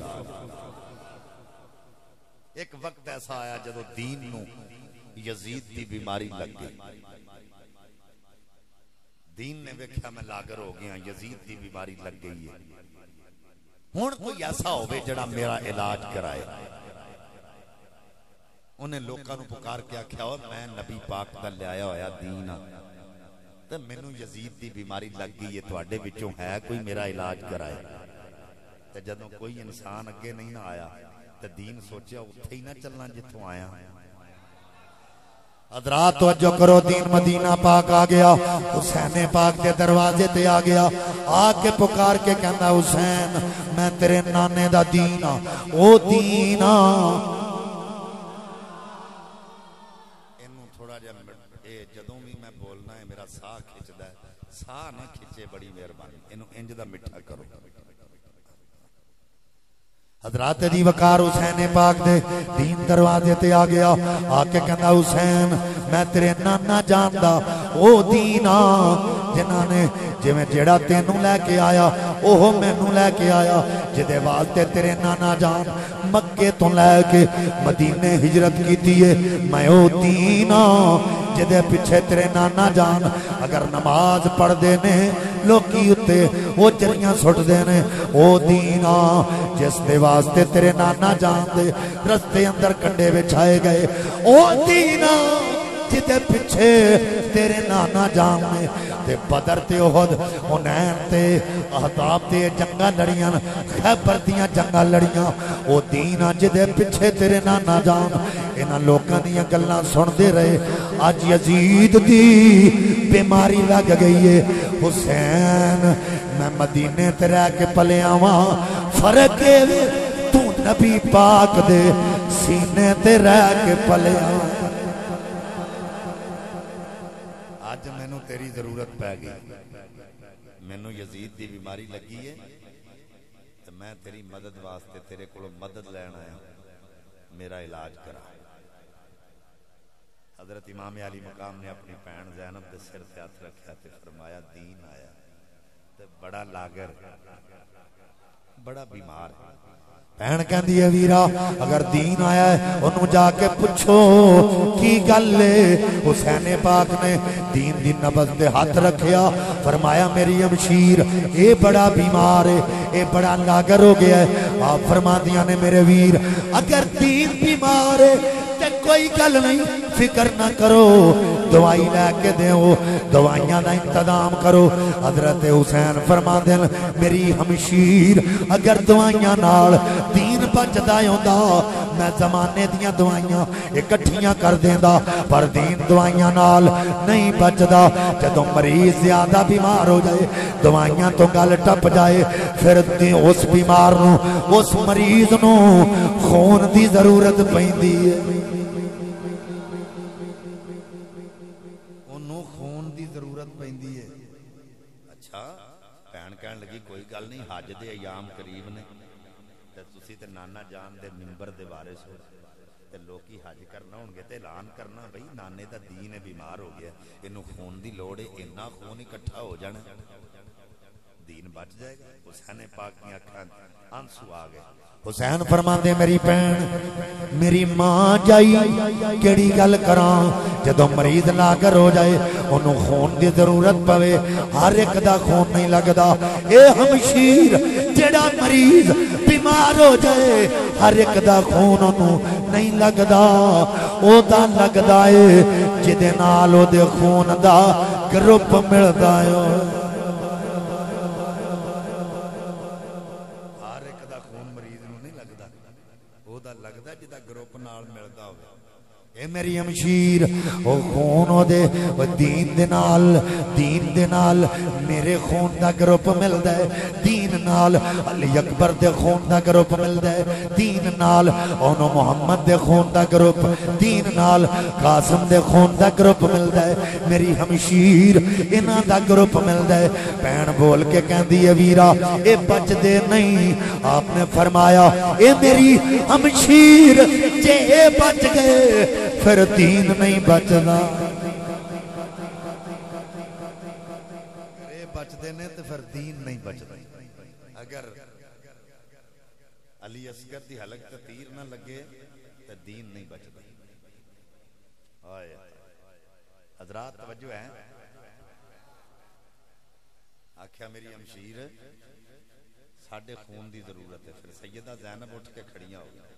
ایک وقت ایسا آیا جدو دین نو یزید دی بیماری لگ گئی. دین نے ویکھیا میں لاگر ہو گیا, یزید دی بیماری لگ گئی ہے, ہن کوئی ایسا ہوئے جڑا میرا علاج کرائے. انہیں لوکاں نو پکار کے آکھیا ہو میں نبی پاک دا لے آیا ہویا دین تے مینوں یزید دی بیماری لگ گئی ہے, تواڈے وچوں ہے کوئی میرا علاج کرائے. تے جدوں کوئی انسان اگے نہیں نہ آیا تے دین سوچیا اتھے ہی نہ چلنا جتھوں آیا. حضرات توجہ کرو, دین مدینہ پاک آ گیا, حسین پاک کے دروازے تے آ گیا, آ کے پکار کے کہندا حسین میں تیرے نانے دا دین آ, او دین آ. اینوں تھوڑا جہا جدوں بھی میں بولنا ہے میرا ساہ کھچدا ہے, ساہ نہ کھچے بڑی مہربانی, اینوں انج دا میٹھا کرو. حضرات دی وقار حسین پاک دے دین دروازے تے آ گیا, آ کے کہندا حسین میں تیرے نانا جاندا او دین آ جنہاں نے جویں جیڑا تینوں لے کے آیا اوہ مینوں لے کے آیا, جدے واسطے تیرے نانا جان مکے تو لے کے مدینے ہجرت کیتی ہے, میں او دین آ جدے پیچھے تیرے نانا جان اگر نماز پڑھ دے نے لوکی اتے وہ جریاں سٹ دے نے, او دین آ جس دے واسطے تیرے نانا جان دے رستے اندر کنڈے بچھائے گئے, او دین آ جدے پیچھے تیرے نانا جان نے تے بدر تے احد حنین تے احزاب تے جنگاں لڑیاں, خیبر دیاں جنگاں لڑیاں, او دین آ جدے پیچھے تیرے نانا جان انہاں لوکاں دیاں گلاں سن دے رہے. اج یزید دی بیماری لگ گئی ہے, حسین میں مدینے تے رہ کے پلیا واں, فرق ہے تو نبی پاک دے سینے تے رہ کے پلیا. آج مینوں تیری ضرورت پہ گئی, مینوں یزید دی بیماری لگی ہے تو میں تیری مدد واسطے تیرے کولوں مدد لینا ہے, میرا علاج کرا. حضرت امام علی مقام نے اپنی بہن زینب دے سر تے ہاتھ رکھیا تے فرمایا دین آیا تے بڑا لاگر بڑا بیمار ہے. بہن کہندی ہے ویرا اگر دین آیا ہے انہوں جا کے پوچھو کی گل ہے. حسین پاک نے دین دی نبض دے ہاتھ رکھیا, فرمایا میری امشیر اے بڑا بیمار ہے, اے بڑا لاگر ہو گیا ہے. آپ فرماندیاں نے میرے ویر اگر دین بیمار ہے تے کوئی گل نہیں, فکر نہ کرو, دوائی لے کے دیو, دوائیاں دا انتظام کرو. حضرت حسین فرماندے میری ہمشیر اگر دوائیاں نال دین بچدا ہوندا میں زمانے دیاں دوائیاں اکٹھیاں کر دیندا, پر دین دوائیاں نال نہیں بچدا. جدوں مریض زیادہ بیمار ہو جائے دوائیاں تو گل ٹپ جائے, پھر اس بیمار نو اس مریض نو خون دی ضرورت پیندی ہے. کوئی گل نہیں, حج دے ایام قریب نے تے تسی تے نانا جان دے منبر دے وارث ہو تے لوکی حج کرنا ہون گے تے اعلان کرنا بھئی نانے دا دین ہے بیمار ہو گیا, اینوں خون دی لوڑ ہے, اتنا خون اکٹھا ہو جانا دین بچ جائے گا. حسین پاک کی اکھاں آنسو آ گئے. حسین فرماندے میری بہن میری ماں جائی کیڑی گل کراں, جدوں مریض لاگر ہو جائے انہوں خون دی ضرورت پوے, ہر ایک دا خون نہیں لگدا. اے ہمشیر جڑا مریض بیمار ہو جائے ہر ایک دا خون انہوں نہیں لگدا, او دا لگدا ہے جدے نال او دے خون دا گروپ ملدا ہے. اے میری ہمشیر او خون او دے دین دے نال میرے خون دا گروپ ملدا ہے, دین نال علی اکبر دے خون دا گروپ ملدا ہے دین نال اونوں محمد دے خون دا گروپ دین نال قاسم دے خون دا گروپ ملدا ہے میری ہمشیر انہاں دا گروپ ملدا ہے بہن بول کے کہندی ہے ویرا اے بچ دے نہیں آپ نے فرمایا اے میری ہمشیر جے اے بچ گئے پھر دین نہیں بچدا بچتے نے تو پھر دین نہیں بچتا اگر علی اصغر دی حلق تے تیر نہ لگے تو دین نہیں بچتا حضرات توجہ ہے آکھیا میری ہمشیر ساڈے خون دی ضرورت ہے پھر سیدہ زینب اٹھ کے کھڑیاں ہو گئی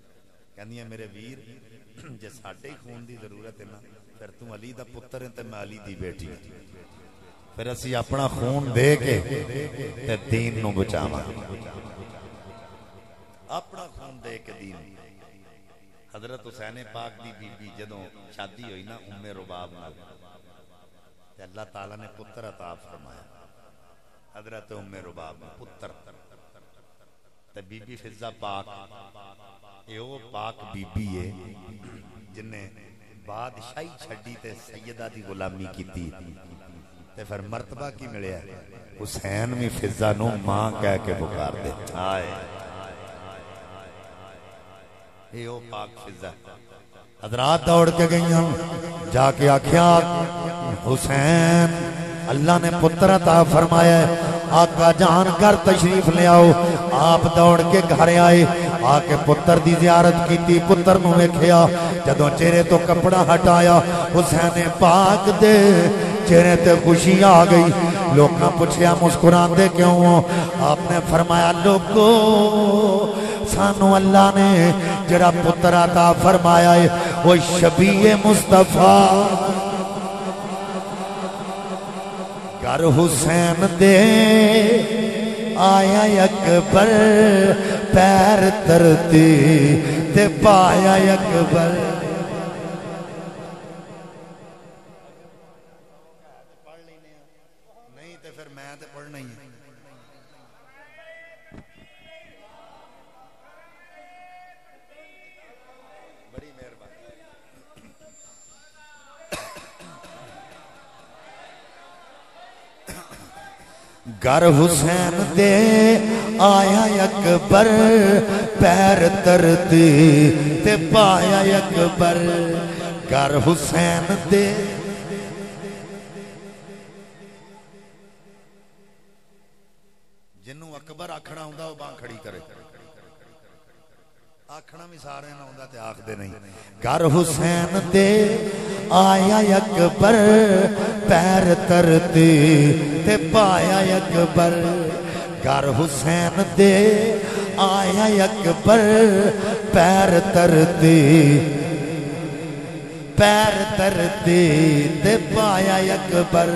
کہندی ہیں میرے ویر جے ساڈے خون دی ضرورت ہے نا پھر تو علی دا پتر ہے تے میں علی دی بیٹی ہوں پھر اسی اپنا خون دے کے تے دین نو بچاواں اپنا خون دے کے دین حضرت حسین پاک دی بی بی جدوں شادی ہوئی نا ام رباب نال تے اللہ تعالی نے پتر عطا فرمایا حضرت ام رباب نے پتر تے بی بی فضہ پاک اے او پاک بی بی ہے جن نے بادشاہی چھڈی تے سیدہ دی غلامی کیتی تے پھر مرتبہ کی ملیا حسین بھی فضہ نو ماں کہہ کے پکار دے آئے اے او پاک فضہ حضرات دوڑ کے گئیاں جا کے آکھیا حسین اللہ نے پتر عطا فرمایا ہے آقا جان کر تشریف لے آؤ آپ دوڑ کے گھر آئے آکے پتر دی زیارت کیتی پتر نو ویکھیا جدوں چہرے تو کپڑا ہٹایا حسین پاک دے چہرے تے خوشی آ گئی لوگاں پوچھیا مسکران دے کیوں ہو آپ نے فرمایا لوگو سانو اللہ نے جڑا پتر عطا فرمایا ہے وہ شبیہ مصطفیٰ گر حسین دے آیا اکبر پیر ترتی تے پایا اکبر نہیں تے پھر میں تے پڑھنا ہی بڑی مہربانی گر حسین دے آیا اکبر پیر ترتی تے پایا اکبر گر حسین دے جنوں اکبر آکھنا ہوندا او باں کھڑی کرے آکھنا بھی سارے نہ ہوندا تے آکھ دے نہیں گر حسین دے آیا اکبر پیر ترتی تے پایا اکبر گر حسین دے آیا اکبر پیر ترتی تے پایا اکبر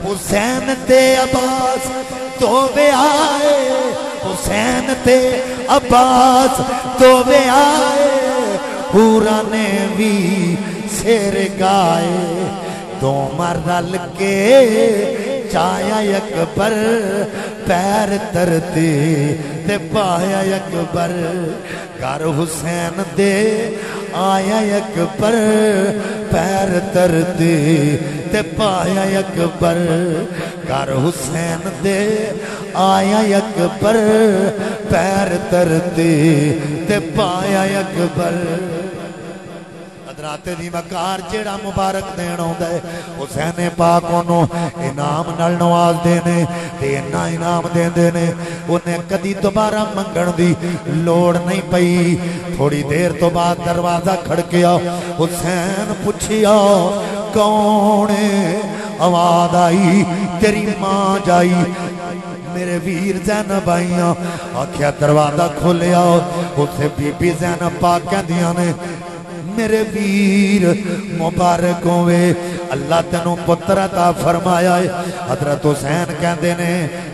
حسین تے عباس تو بے آئے حسین تے عباس تو بے آئے پورا نے بھی سیر گائے دو مرل کے چایا اکبر پیر ترتی تے پایا اکبر گر حسین دے آیا اکبر پیر ترتی تے پایا اکبر گر حسین دے آیا اکبر پیر ترتی تے پایا اکبر حضرات دی مکار جیڑا مبارک دین ہوندا ہے حسین پاک انہوں انعام نال نواز دینے دینا انعام دیندے نے انہیں کدی دوبارہ منگن دی لوڑ نہیں پئی تھوڑی دیر تو بعد دروازہ کھڑکیا حسین پوچھیا کون آواز آئی تیری ماں جائی میرے ویر زینب آئیاں آکھیا دروازہ کھولیا اسے بی بی زینب پاک کہندیاں نے میرے ویر مبارک ہوئے اللہ تینوں پتر عطا فرمایا ہے حضرت حسین کہندے نے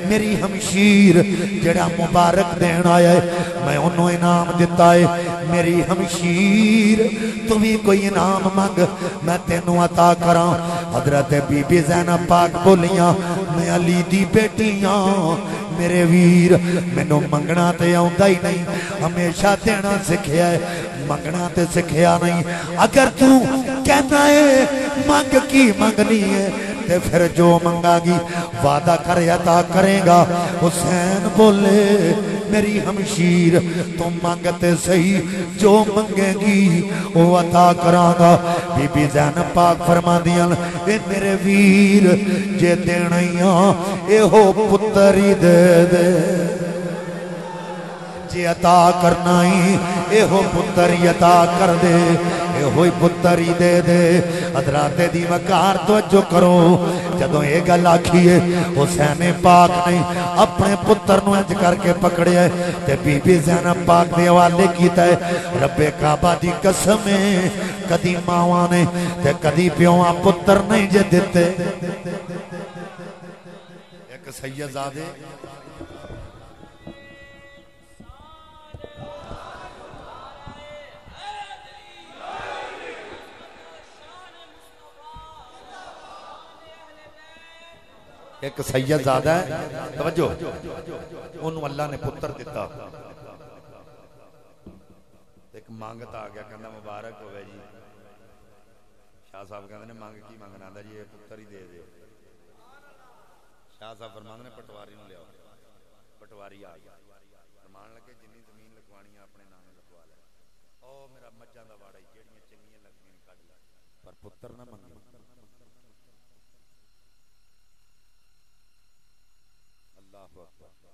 میری ہمشیر جڑا مبارک دین آیا ہے میں انہوں انعام دیتا ہے میری ہمشیر تو بھی کوئی انعام مانگ میں تینوں عطا کراں حضرت بی بی زینب پاک بولیاں میں علی دی بیٹیاں میرے ویر مینوں منگنا تے آوندا ہی نہیں ہمیشہ دینا سکھیا ہے منگنا تے سکھیا نہیں اگر تو کہنا ہے مانگ کی منگنی ہے تے پھر جو منگا گی وعدہ کر عطا کرے گا حسین بولے میری ہمشیر تم مانگتے صحیح جو منگے گی وہ عطا کراں گا بی بی زینب پاک فرما دیاں اے میرے ویر جے دینیاں اے ہو پتری دے دے جے عطا کرنا ہی اے ہو پتری عطا کر دے اے ہوئی پتری دے دے حضرات دی وقار توجہ کرو جدوں اے گل آکھیے حسین پاک نے اپنے پتر نو انج کر کے پکڑیا تے بی بی زینب پاک دے حوالے کیتا ہے رب کعبہ دی قسم کدی ماواں نے تے کدی پیواں پتر نہیں جے دتے ایک سیدزادے ایک سید زادہ ہے توجہ انہوں اللہ نے پتر دیتا ایک مانگتا آ گیا کہنا مبارک ہوئے جی شاہ صاحب کہتے ہیں مانگ کی مانگنا دا جی یہ پتر ہی دے دے شاہ صاحب فرمان نے پٹواری نو لیا پٹواری آ گیا فرمان لگے جنی زمین لکھوانی اپنے نام لکھوا لے او میرا مجھاں دا واڑا جیڑیاں چنگیاں لگیاں کڈ لے پر پتر نہ منگے اللہ اکبر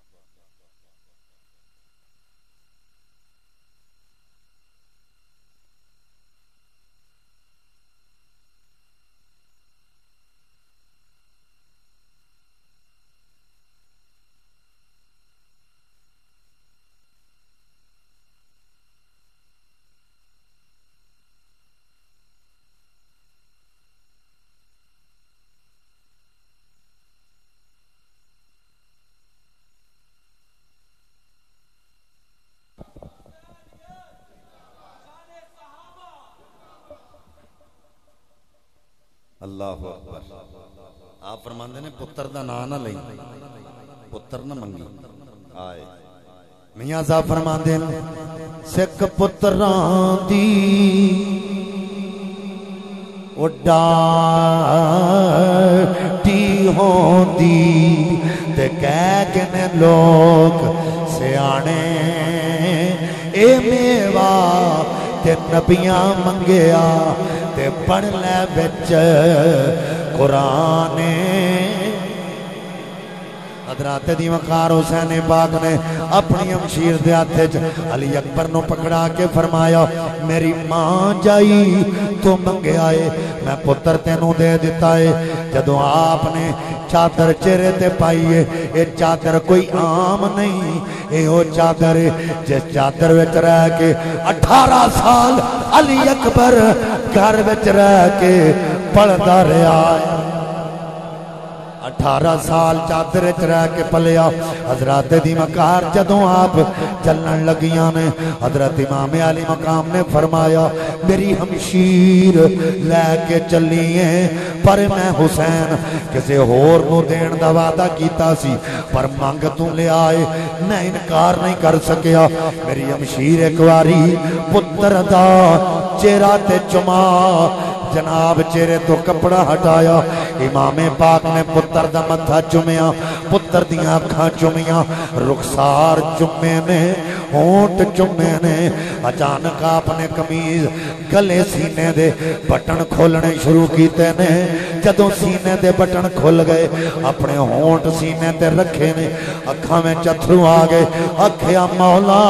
اللہ اکبر آپ فرماندے نے پتر دا نام نہ لئی پتر نہ منگی آئے میاں صاحب فرماندے سکھ پتران دی اڈا ٹی ہوندی تے کہہ کے نے لوگ سیانے اے میوا تے نبیاں منگیا تے پڑھ لے بچ قرآن حضرات دی وقار حسین پاک نے اپنی ہمشیر دے ہاتھ علی اکبر نو پکڑا کے فرمایا میری ماں جائی تو منگے آئے میں پتر تینوں دے دیتا ہے جدوں آپ نے چادر چہرے تے پائیے اے چادر کوئی عام نہیں اے وہ چادر جس چادر وچ رہ کے 18 سال علی اکبر گھر وچ رہ کے پڑھدا رہیا ہے 18 سال چادر وچ رہ کے پلیا حضرات دی مکار جدوں آپ چلن لگیاں نے حضرت امام علی مقام نے فرمایا میری ہمشیر لے کے چلیے پر میں حسین کسے ہور نو دین دا وعدہ کیتا سی پر منگ تو لے آئے میں انکار نہیں کر سکیا میری ہمشیر ایک واری پتر دا چہرہ تے چما جناب چہرے تو کپڑا ہٹایا امام پاک نے پتر دا متھا چومیا پتر دیاں اکھاں چومیاں رخسار چومے نے ہونٹ چومے نے اچانک آپ نے قمیض گلے سینے دے بٹن کھولنے شروع کیتے نے جدوں سینے دے بٹن کھل گئے اپنے ہونٹ سینے تے رکھے نے اکھاں میں چتھرو آ گئے آکھیا مولا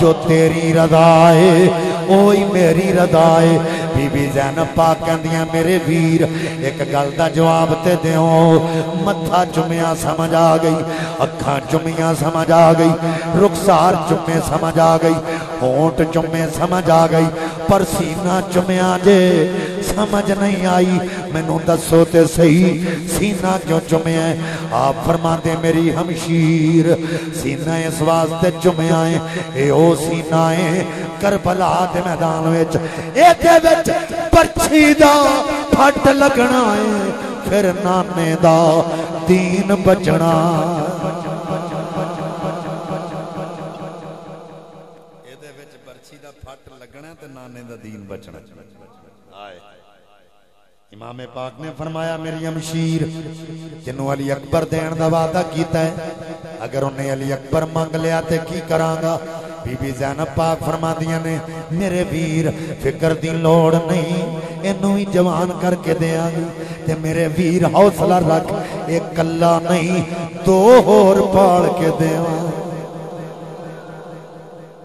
جو تیری رضا ہے اوہی میری رضا ہے بی بی زینب پاک کہندیاں میرے ویر ایک گل دا جواب تے دیو متھا چومیا سمجھ آ گئی اکھاں چومیاں سمجھ آ گئی رخسار چومے سمجھ آ گئی ہونٹ چومے سمجھ آ گئی پر سینہ چومیا جے سمجھ نہیں آئی مینوں دسو تے صحیح سینہ کیوں چومیا ہے آپ فرماندے میری ہمشیر سینہ اس واسطے چومیا ہے اے او سینہ ہے کربلا دے میدان وچ اے دے وچ پرچھی دا پھٹ لگنا ہے پھر نانے دا دین بچنا زمانے دا دین بچنا آئے امام پاک نے فرمایا میری امشیر جنہوں علی اکبر دین دا وعدہ کیتا ہے اگر انہیں علی اکبر مانگ لیا تے کی کرانگا بی بی زینب پاک فرما دیا نے میرے ویر فکر دی لوڑ نہیں انہوں ہی جوان کر کے دیا گی تے میرے ویر حوصلہ رکھ ایک کلا نہیں دو اور پال کے دیا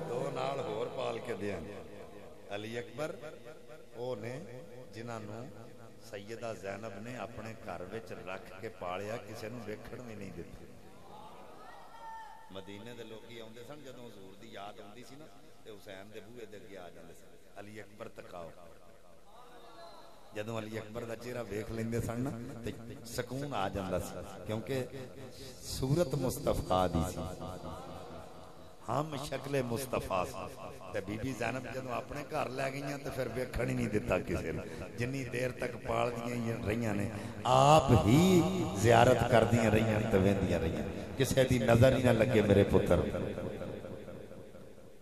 دو نال اور پال کے دیا علی اکبر او نے جنہاں نو سیدہ زینب نے اپنے گھر وچ رکھ کے پالیا کسی نو ویکھن بھی نہیں دتا مدینے دے لوکی آندے سن جدوں حضور دی یاد آندی سی نا تے حسین دے بوئے دے اگے آ جاندے سن علی اکبر تکاؤ جدوں علی اکبر دا چہرہ ویکھ لیندے سن نا تے سکون آ جاندا سی کیونکہ صورت مصطفیٰ دی سی ہم شکل مصطفیٰ تے بی بی زینب جدوں اپنے گھر لے گئیاں تے پھر ویکھن ہی نہیں دتا کسے نے جنی دیر تک پال دیاں رہیاں نے آپ ہی زیارت کردیاں رہیاں تے ویندیاں رہیاں کسے دی نظر ہی نہ لگے میرے پتر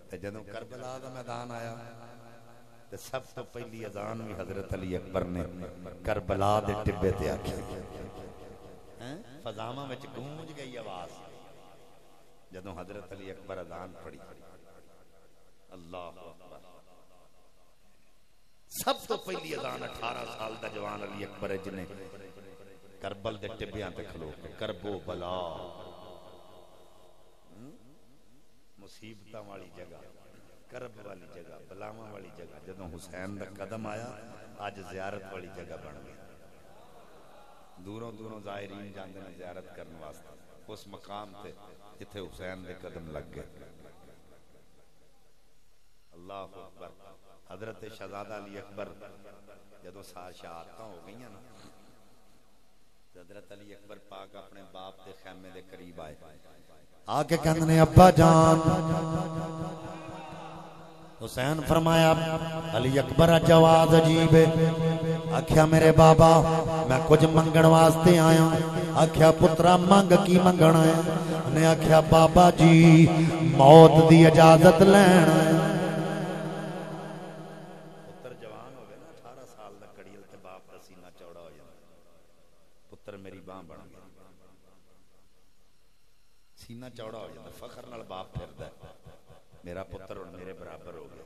تے جدوں کربلا دا میدان آیا تے سب تو پہلی اذان بھی حضرت علی اکبر نے کربلا دے ٹبے تے آکھی فضاواں وچ گونج گئی آواز جدوں حضرت علی اکبر اذان پڑھی اللہ اکبر سب تو پہلی اذان 18 سال دا جوان علی اکبر ہے جنہیں کربل دے ٹبیاں تے کھلو کے کربو بلا مصیبتاں والی جگہ کرب والی جگہ بلاواں والی جگہ جدوں حسین دا قدم آیا آج زیارت والی جگہ بن گئی دوروں دوروں زائرین جاندے نے زیارت کرنے واسطے اس مقام تے جتھے حسین دے قدم لگ گئے اللہ اکبر حضرت شہزادہ علی اکبر جدوں شہادتاں ہو گئیاں نا حضرت علی اکبر پاک اپنے باپ دے خیمے دے قریب آئے آکے کہنے نے ابا جان حسین فرمایا علی اکبر جواب عجیب ہے آکھیا میرے بابا میں کچھ منگن واسطے آیا آکھیا پترا منگ کی منگنا ہے نے آکھیا بابا جی موت دی اجازت لینا ہے پتر جوان ہو گئے نا 18 سال دا کڑیل تے باپ دا سینہ چوڑا ہو جاتا پتر میری باں بن گیا سینہ چوڑا ہو جاتا فخر نال باپ پھردا ہے میرا پتر اور میرے برابر ہو گیا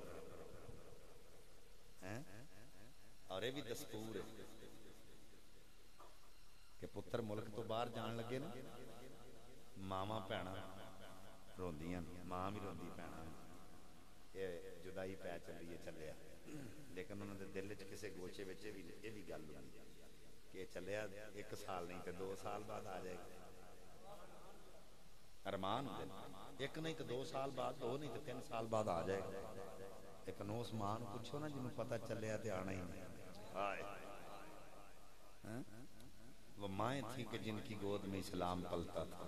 اور یہ بھی دستور ہے کہ پتر ملک تو باہر جان لگے نا ماما بھینا روندیاں ماں بھی روندی بھینا یہ جدائی پی چلی ہے چلیا لیکن انہوں نے دل چ کسی گوچے وچ یہ بھی گل ہوئی کہ چلیا 1 سال نہیں تے 2 سال بعد آ جائے گا ارمان ہوندے 1 نہیں تے 2 سال بعد 2 نہیں تے 3 سال بعد آ جائے گا لیکن اس ماں نوں پوچھو نا جنوں پتہ چلیا تے آنا ہی نہیں وہ مائیں تھی کہ جن کی گود میں اسلام پلتا تھا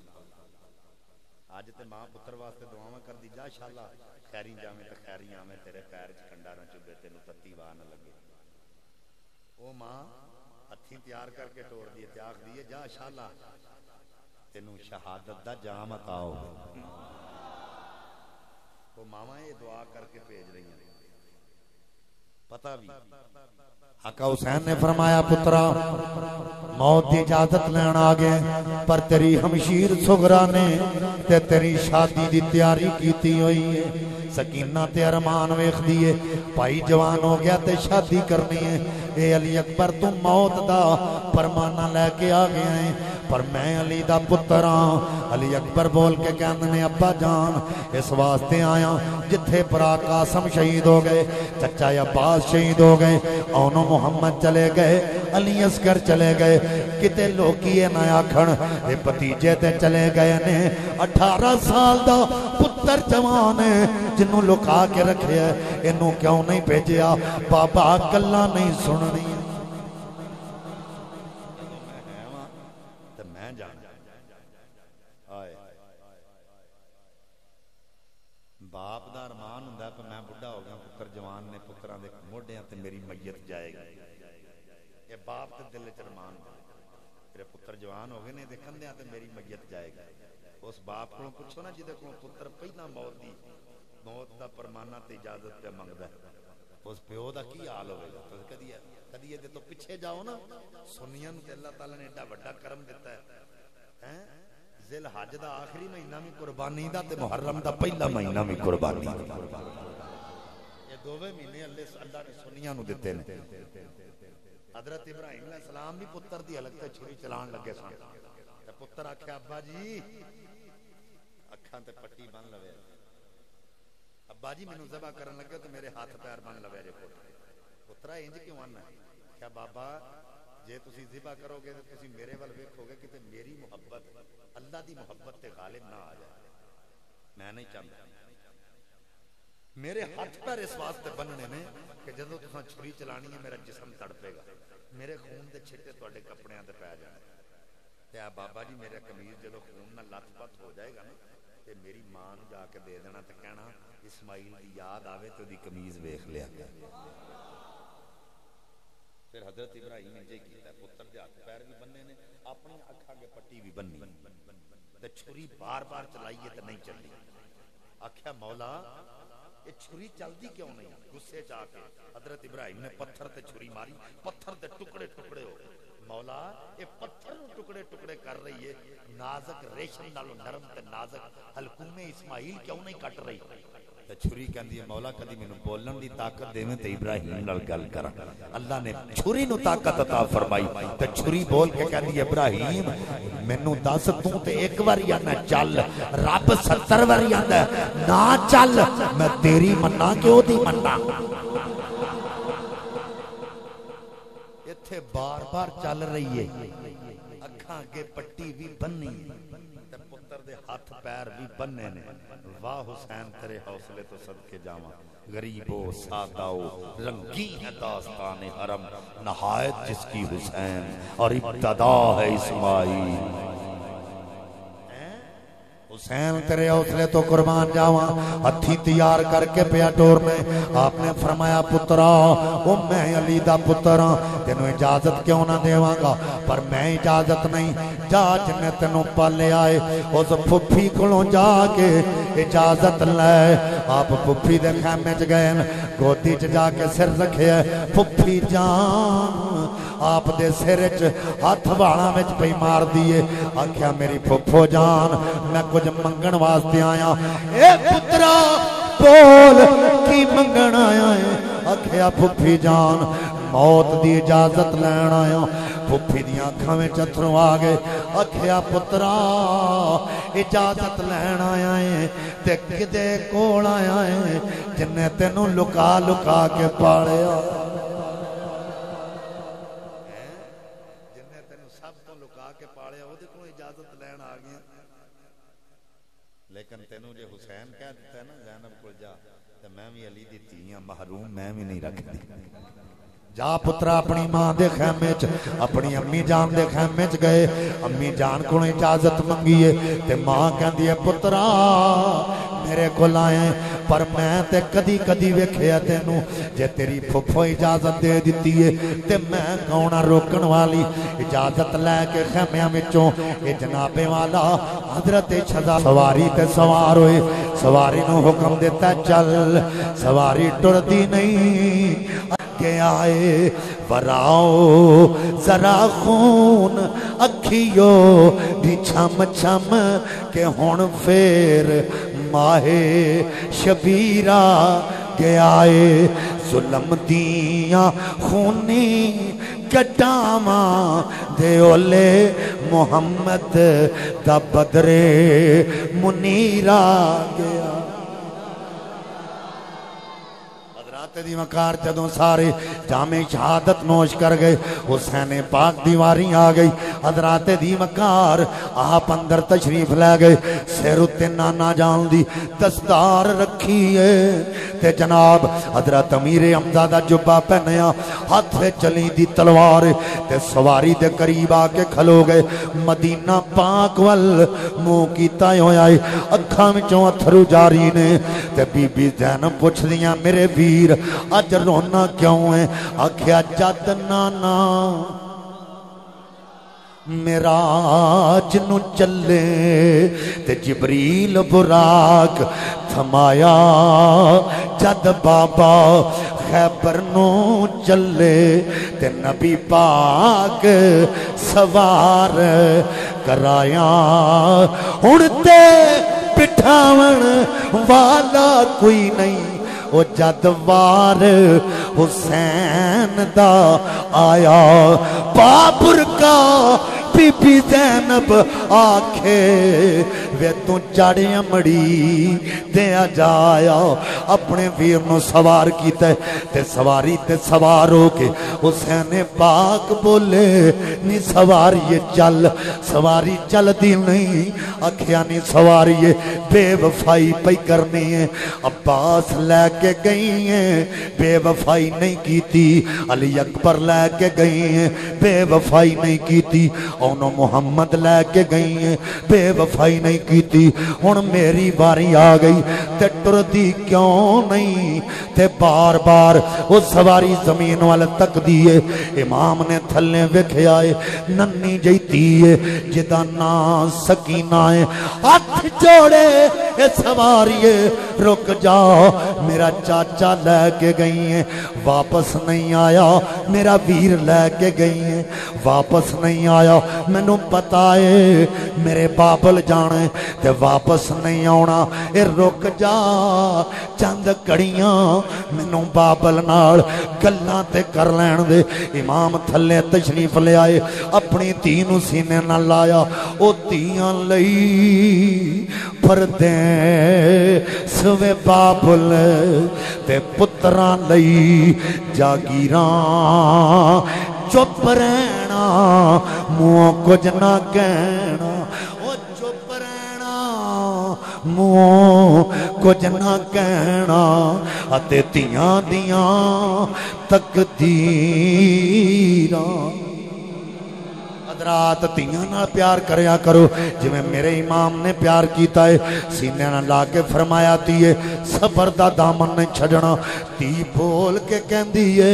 آج تے ماں پتر واسطے دعاواں کر دی جا شاءاللہ خیری جاویں تے خیری آویں تیرے پیر چ کنڈا نہ چبھے تینوں تتی واہ نہ لگے او ماں ہتھیں تیار کر کے توڑ دی تے آکھ دی جا شاءاللہ تینوں شہادت دا جام عطا ہو وہ ماواں یہ دعا کر کے بھیج رہی ہیں پتہ بھی آقا حسین نے فرمایا پترا موت دی اجازت لین آ گئے پر تیری ہمشیر سغرا نے تے تیری شادی دی تیاری کیتی ہوئی ہے سکینہ تے ارمان ویکھ دیے بھائی جوان ہو گیا تے شادی کرنی ہے اے علی اکبر تو موت دا فرمانہ لے کے آ گیا ہے پر میں علی دا پتر ہاں علی اکبر بول کے کہندے نے ابا جان اس واسطے آیا جتھے برا قاسم شہید ہو گئے چچا عباس شہید ہو گئے اونو محمد چلے گئے علی اصغر چلے گئے کتے لوکی نہ آکھن اے بھتیجے تے چلے گئے نے 18 سال دا پتر جوان ہے جنوں لکا کے رکھے ہے اینوں کیوں نہیں بھیجیا بابا گلاں نہیں سننی باپ دا ارمان ہوندا ہے پر میں بڈھا ہو گیا پتر جوان نے پتراں دے موڈیاں تے میری میت جائے گی یہ باپ دے دل وچ ارمان میرے پتر جوان ہو گئے نے دے کندھیاں تے میری میت جائے گی اس باپ کولوں پوچھو نا جدے کولوں پتر پہلا موت دا پرمانہ تے اجازت تے منگدا ہے اس پیو دا کی حال ہوئے گا؟ تو کدی یہ تو پیچھے جاؤ نا، سنیاں تے اللہ تعالیٰ نے ایڈا بڑا کرم دیتا ہے۔ ذل حج دا آخری مہینہ بھی قربانی دا تے محرم دا پہلا مہینہ بھی قربانی دا، یہ دوویں مہینے اللہ نے سنیاں نو دیتے نے۔ حضرت ابراہیم علیہ السلام بھی پتر دی حلق تے چھری چلان لگے سن، تے پتر آکھیا ابا جی اکھاں تے پٹی بن لوے، ابا جی مینوں ذبح کرن لگے تو میرے ہاتھ پیر بن لوے جے پترا انج کیوں آنا ہے؟ کیا بابا جے تسی ذبح کرو گے تو تسی میرے ول ویکھو گے کہ میری محبت اللہ دی محبت تے غالب نہ آ جائے، میں نہیں چاہتا۔ میرے ہاتھ پیر اس واسطے بننے نے کہ جدوں تساں چھری چلانی ہے میرا جسم تڑپے گا، میرے خون دے چھٹے تواڈے کپڑیاں تے پے جانے، تے بابا جی میرا قمیض جدوں خون نال لت پت ہو جائے گا نا تے میری ماں نوں جا کے دے دینا تے کہنا اسماعیل دی یاد آوے تے دی قمیض ویکھ لیا۔ پھر حضرت ابراہیم نے جے کیتا، پتر دے ہاتھ پیر بھی بننے نے، اپنی اکھاں کے پٹی بھی بننی، تے چھری بار بار چلائیے تے نہیں چلدی۔ آکھیا مولا یہ چھری چلدی کیوں نہیں؟ غصے چ آ کے حضرت ابراہیم نے پتھر تے چھری ماری، پتھر دے ٹکڑے ٹکڑے ہو گئے۔ مولا یہ پتھر نو ٹکڑے ٹکڑے کر رہی ہے، نازک ریشم نالو نرم تے نازک حلقوم اسماعیل کیوں نہیں کٹ رہی؟ تے چھری کہندی ہے مولا کدی مینوں بولن دی طاقت دیویں تے ابراہیم نال گل کراں۔ اللہ نے چھری نو طاقت عطا فرمائی تے چھری بول کے کہندی ہے ابراہیم مینوں دس تو تے ایک واری آنا چل، رب 70 واری آندا نہ چل، میں تیری مننا کہ او دی مننا؟ ایتھے بار بار چل رہی ہے، اکھاں اگے پٹی بھی بننی تے پتر دے ہاتھ پیر بھی بننے نے۔ واہ حسین تیرے حوصلے تو صدقے جاواں، غریبو ساداؤ رنگین ہے داستان حرم، نہایت جس کی حسین اور ابتدا ہے اسماعیل۔ حسین تیرے حوصلے تو قربان جاواں، ہتھی تیار کر کے پیا ٹورنے۔ آپ نے فرمایا پترا او میں علی دا پتر ہاں، تینوں اجازت کیوں نہ دیواں گا، پر میں اجازت نہیں، جا جنے تینوں پالے آئے اس پھپھی کولوں جا کے اجازت لے۔ آپ پھپھی دے خیمے چ گئے، گودی چ جا کے سر رکھے، پھپھی جان آپ دے سر چ ہاتھ والاں وچ پئی مار دیے، آکھیا میری پھپھو جان میں کچھ منگن واسطے آیا۔ اے پترا بول کی منگن آیا ہے؟ آکھیا پھپھی جان موت دی اجازت لین آیا۔ پھپھی دیاں اکھاں وچ اتھرو آ گئے، آکھیا پترا اجازت لین آیا ہے تے کدے کول آیا ہے جن نے تینوں لکا لکا کے پالیا، جن نے تینوں سب تو لکا کے پالیا وہ کو اجازت لین آ گیا۔ لیکن تینوں جے حسین کہہ دیتا ہے نا زینب کو جا تے میں بھی علی دی تھیاں محروم میں بھی نہیں رکھ دی۔ جا پترا اپنی ماں دے خیمے چ اپنی امی جان دے خیمے چ گئے، امی جان کو اجازت منگیے تے ماں کہندی ہے پترا میرے کو لائے، پر میں تے کدی کدی ویکھیا تینوں، جے تیری پھپھو اجازت دے دیتی ہے تے میں کون روکن والی؟ اجازت لے کے خیمیاں وچوں اے جناب والا حضرت شہزا سواری تے سوار ہوئے، سواری نو حکم دیتا چل، سواری ٹردی نہیں کے آئے، وراؤ ذرا خون اکھیو دی چھم چھم کہ ہون پھر ماہ شبیرہ کے آئے، ظلم دیاں خونی گٹاواں دے اولے محمد دا بدرے منیرہ گیا۔ دی وقار جدوں سارے جامع شہادت نوش کر گئے، حسین پاک دیواری آ گئی، حضرات دی وقار آپ اندر تشریف لے گئے، سر اتے نانا جان دی دستار رکھی ہے تے جناب حضرت امیر حمزہ دا جبہ پہنیا، ہاتھ سے چلی دی تلوار تے سواری دے قریب آ کے کھلو گئے، مدینہ پاک وال منہ کیتا ہویا ہے، اکھاں وچوں اتھرو جاری نے تے بی بی زینب پوچھ دیاں میرے ویر اج رونا کیوں ہے؟ آکھیا جد نانا معراج نو چلے تے جبریل براق تھمایا، جد بابا خیبر نو چلے تے نبی پاک سوار کرایا ہن تے بٹھاون والا کوئی نہیں او جد وار حسین دا آیا بابر کا بی بی زینب آکھے وے تو چاڑی امڑی دیا جایا اپنے ویر نو سوار کیتا ہے تے سواری تے سوار ہو کے حسین پاک بولے نی سواری چل سواری چل دی نہیں اکھیا نی سواری بے وفائی پئی کرنی ہے عباس لے کے گئی ہیں بے وفائی نہیں کیتی علی اکبر لے کے گئی ہیں بے وفائی نہیں کیتی اونو محمد لے کے گئی ہیں بے وفائی نہیں کیتی ہن میری باری آ گئی تے ٹردی کیوں نہیں تے بار بار وہ سواری زمین والے تک دیئے امام نے تھلے وکھیا ہے ننی جیتی ہے جدا نا سکینہ ہے ہاتھ جوڑے اے سواری رک جا میرا چاچا لے کے گئی ہیں واپس نہیں آیا میرا ویر لے کے گئی ہیں واپس نہیں آیا میں نو پتا ہے میرے بابل جانے تے واپس نہیں آنا اے رک جا چند کڑیاں میں نو بابل نال گلاں تے کر لین دے امام تھلے تشریف لے آئے اپنی تینو سینے نہ لایا او تیاں لئی پردے سوے بابل تے پتران لئی جاگیران چپ رہنا منہ کچھ نہ کہنا او چپ رہنا منہ کچھ نہ کہنا اتے تیاں دیاں تقدیراں حضرات تیاں نہ پیار کریا کرو جو میں میرے امام نے پیار کیتا ہے سینے نہ لا کے فرمایا تیے صبر دا دامن نہیں چھڑنا تی بول کے کہن دیئے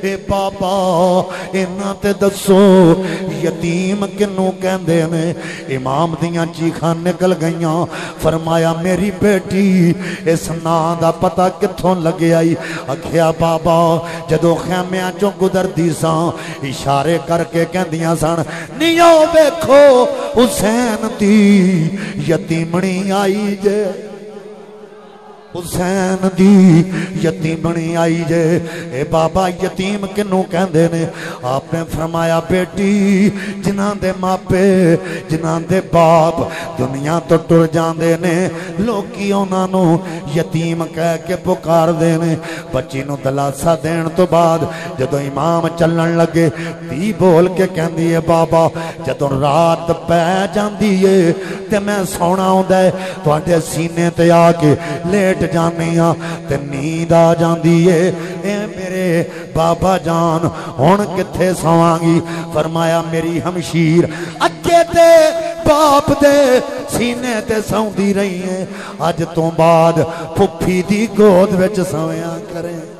اے بابا اینا تے دسو یتیم کنوں کہن دینے امام دیاں چیخان نکل گئیاں فرمایا میری بیٹی اس نا دا پتہ کتھوں لگے آئی اکھیا بابا جدو خیمیاں چوں گدر دیساں اشارے کر کے کہن دیاں سان نیو بیکھو حسین دی یتیمنی آئی جے حسین دی یتیمنی آئی جے اے بابا یتیم کنوں کہندے نے آپ نے فرمایا بیٹی جنہاں دے ماپے جنہاں دے باپ دنیا تو ٹر جاندے نے لوکی انہاں نو یتیم کہہ کے پکار دے نے بچی نو دلاسا دین تو بعد جدو امام چلن لگے تی بول کے کہندی ہے بابا جدو رات پہ جاندی ہے تے میں سونا ہوندہ ہے تو آٹھے سینے تے آکے لیٹ جانیاں تے نیند آ جاندی ہے اے میرے بابا جان ہون کتھے سوانگی فرمایا میری ہمشیر اکے تے باپ دے سینے تے سوندی رہی ہیں آج تو بعد پھپھی دی گود وچ سویاں کریں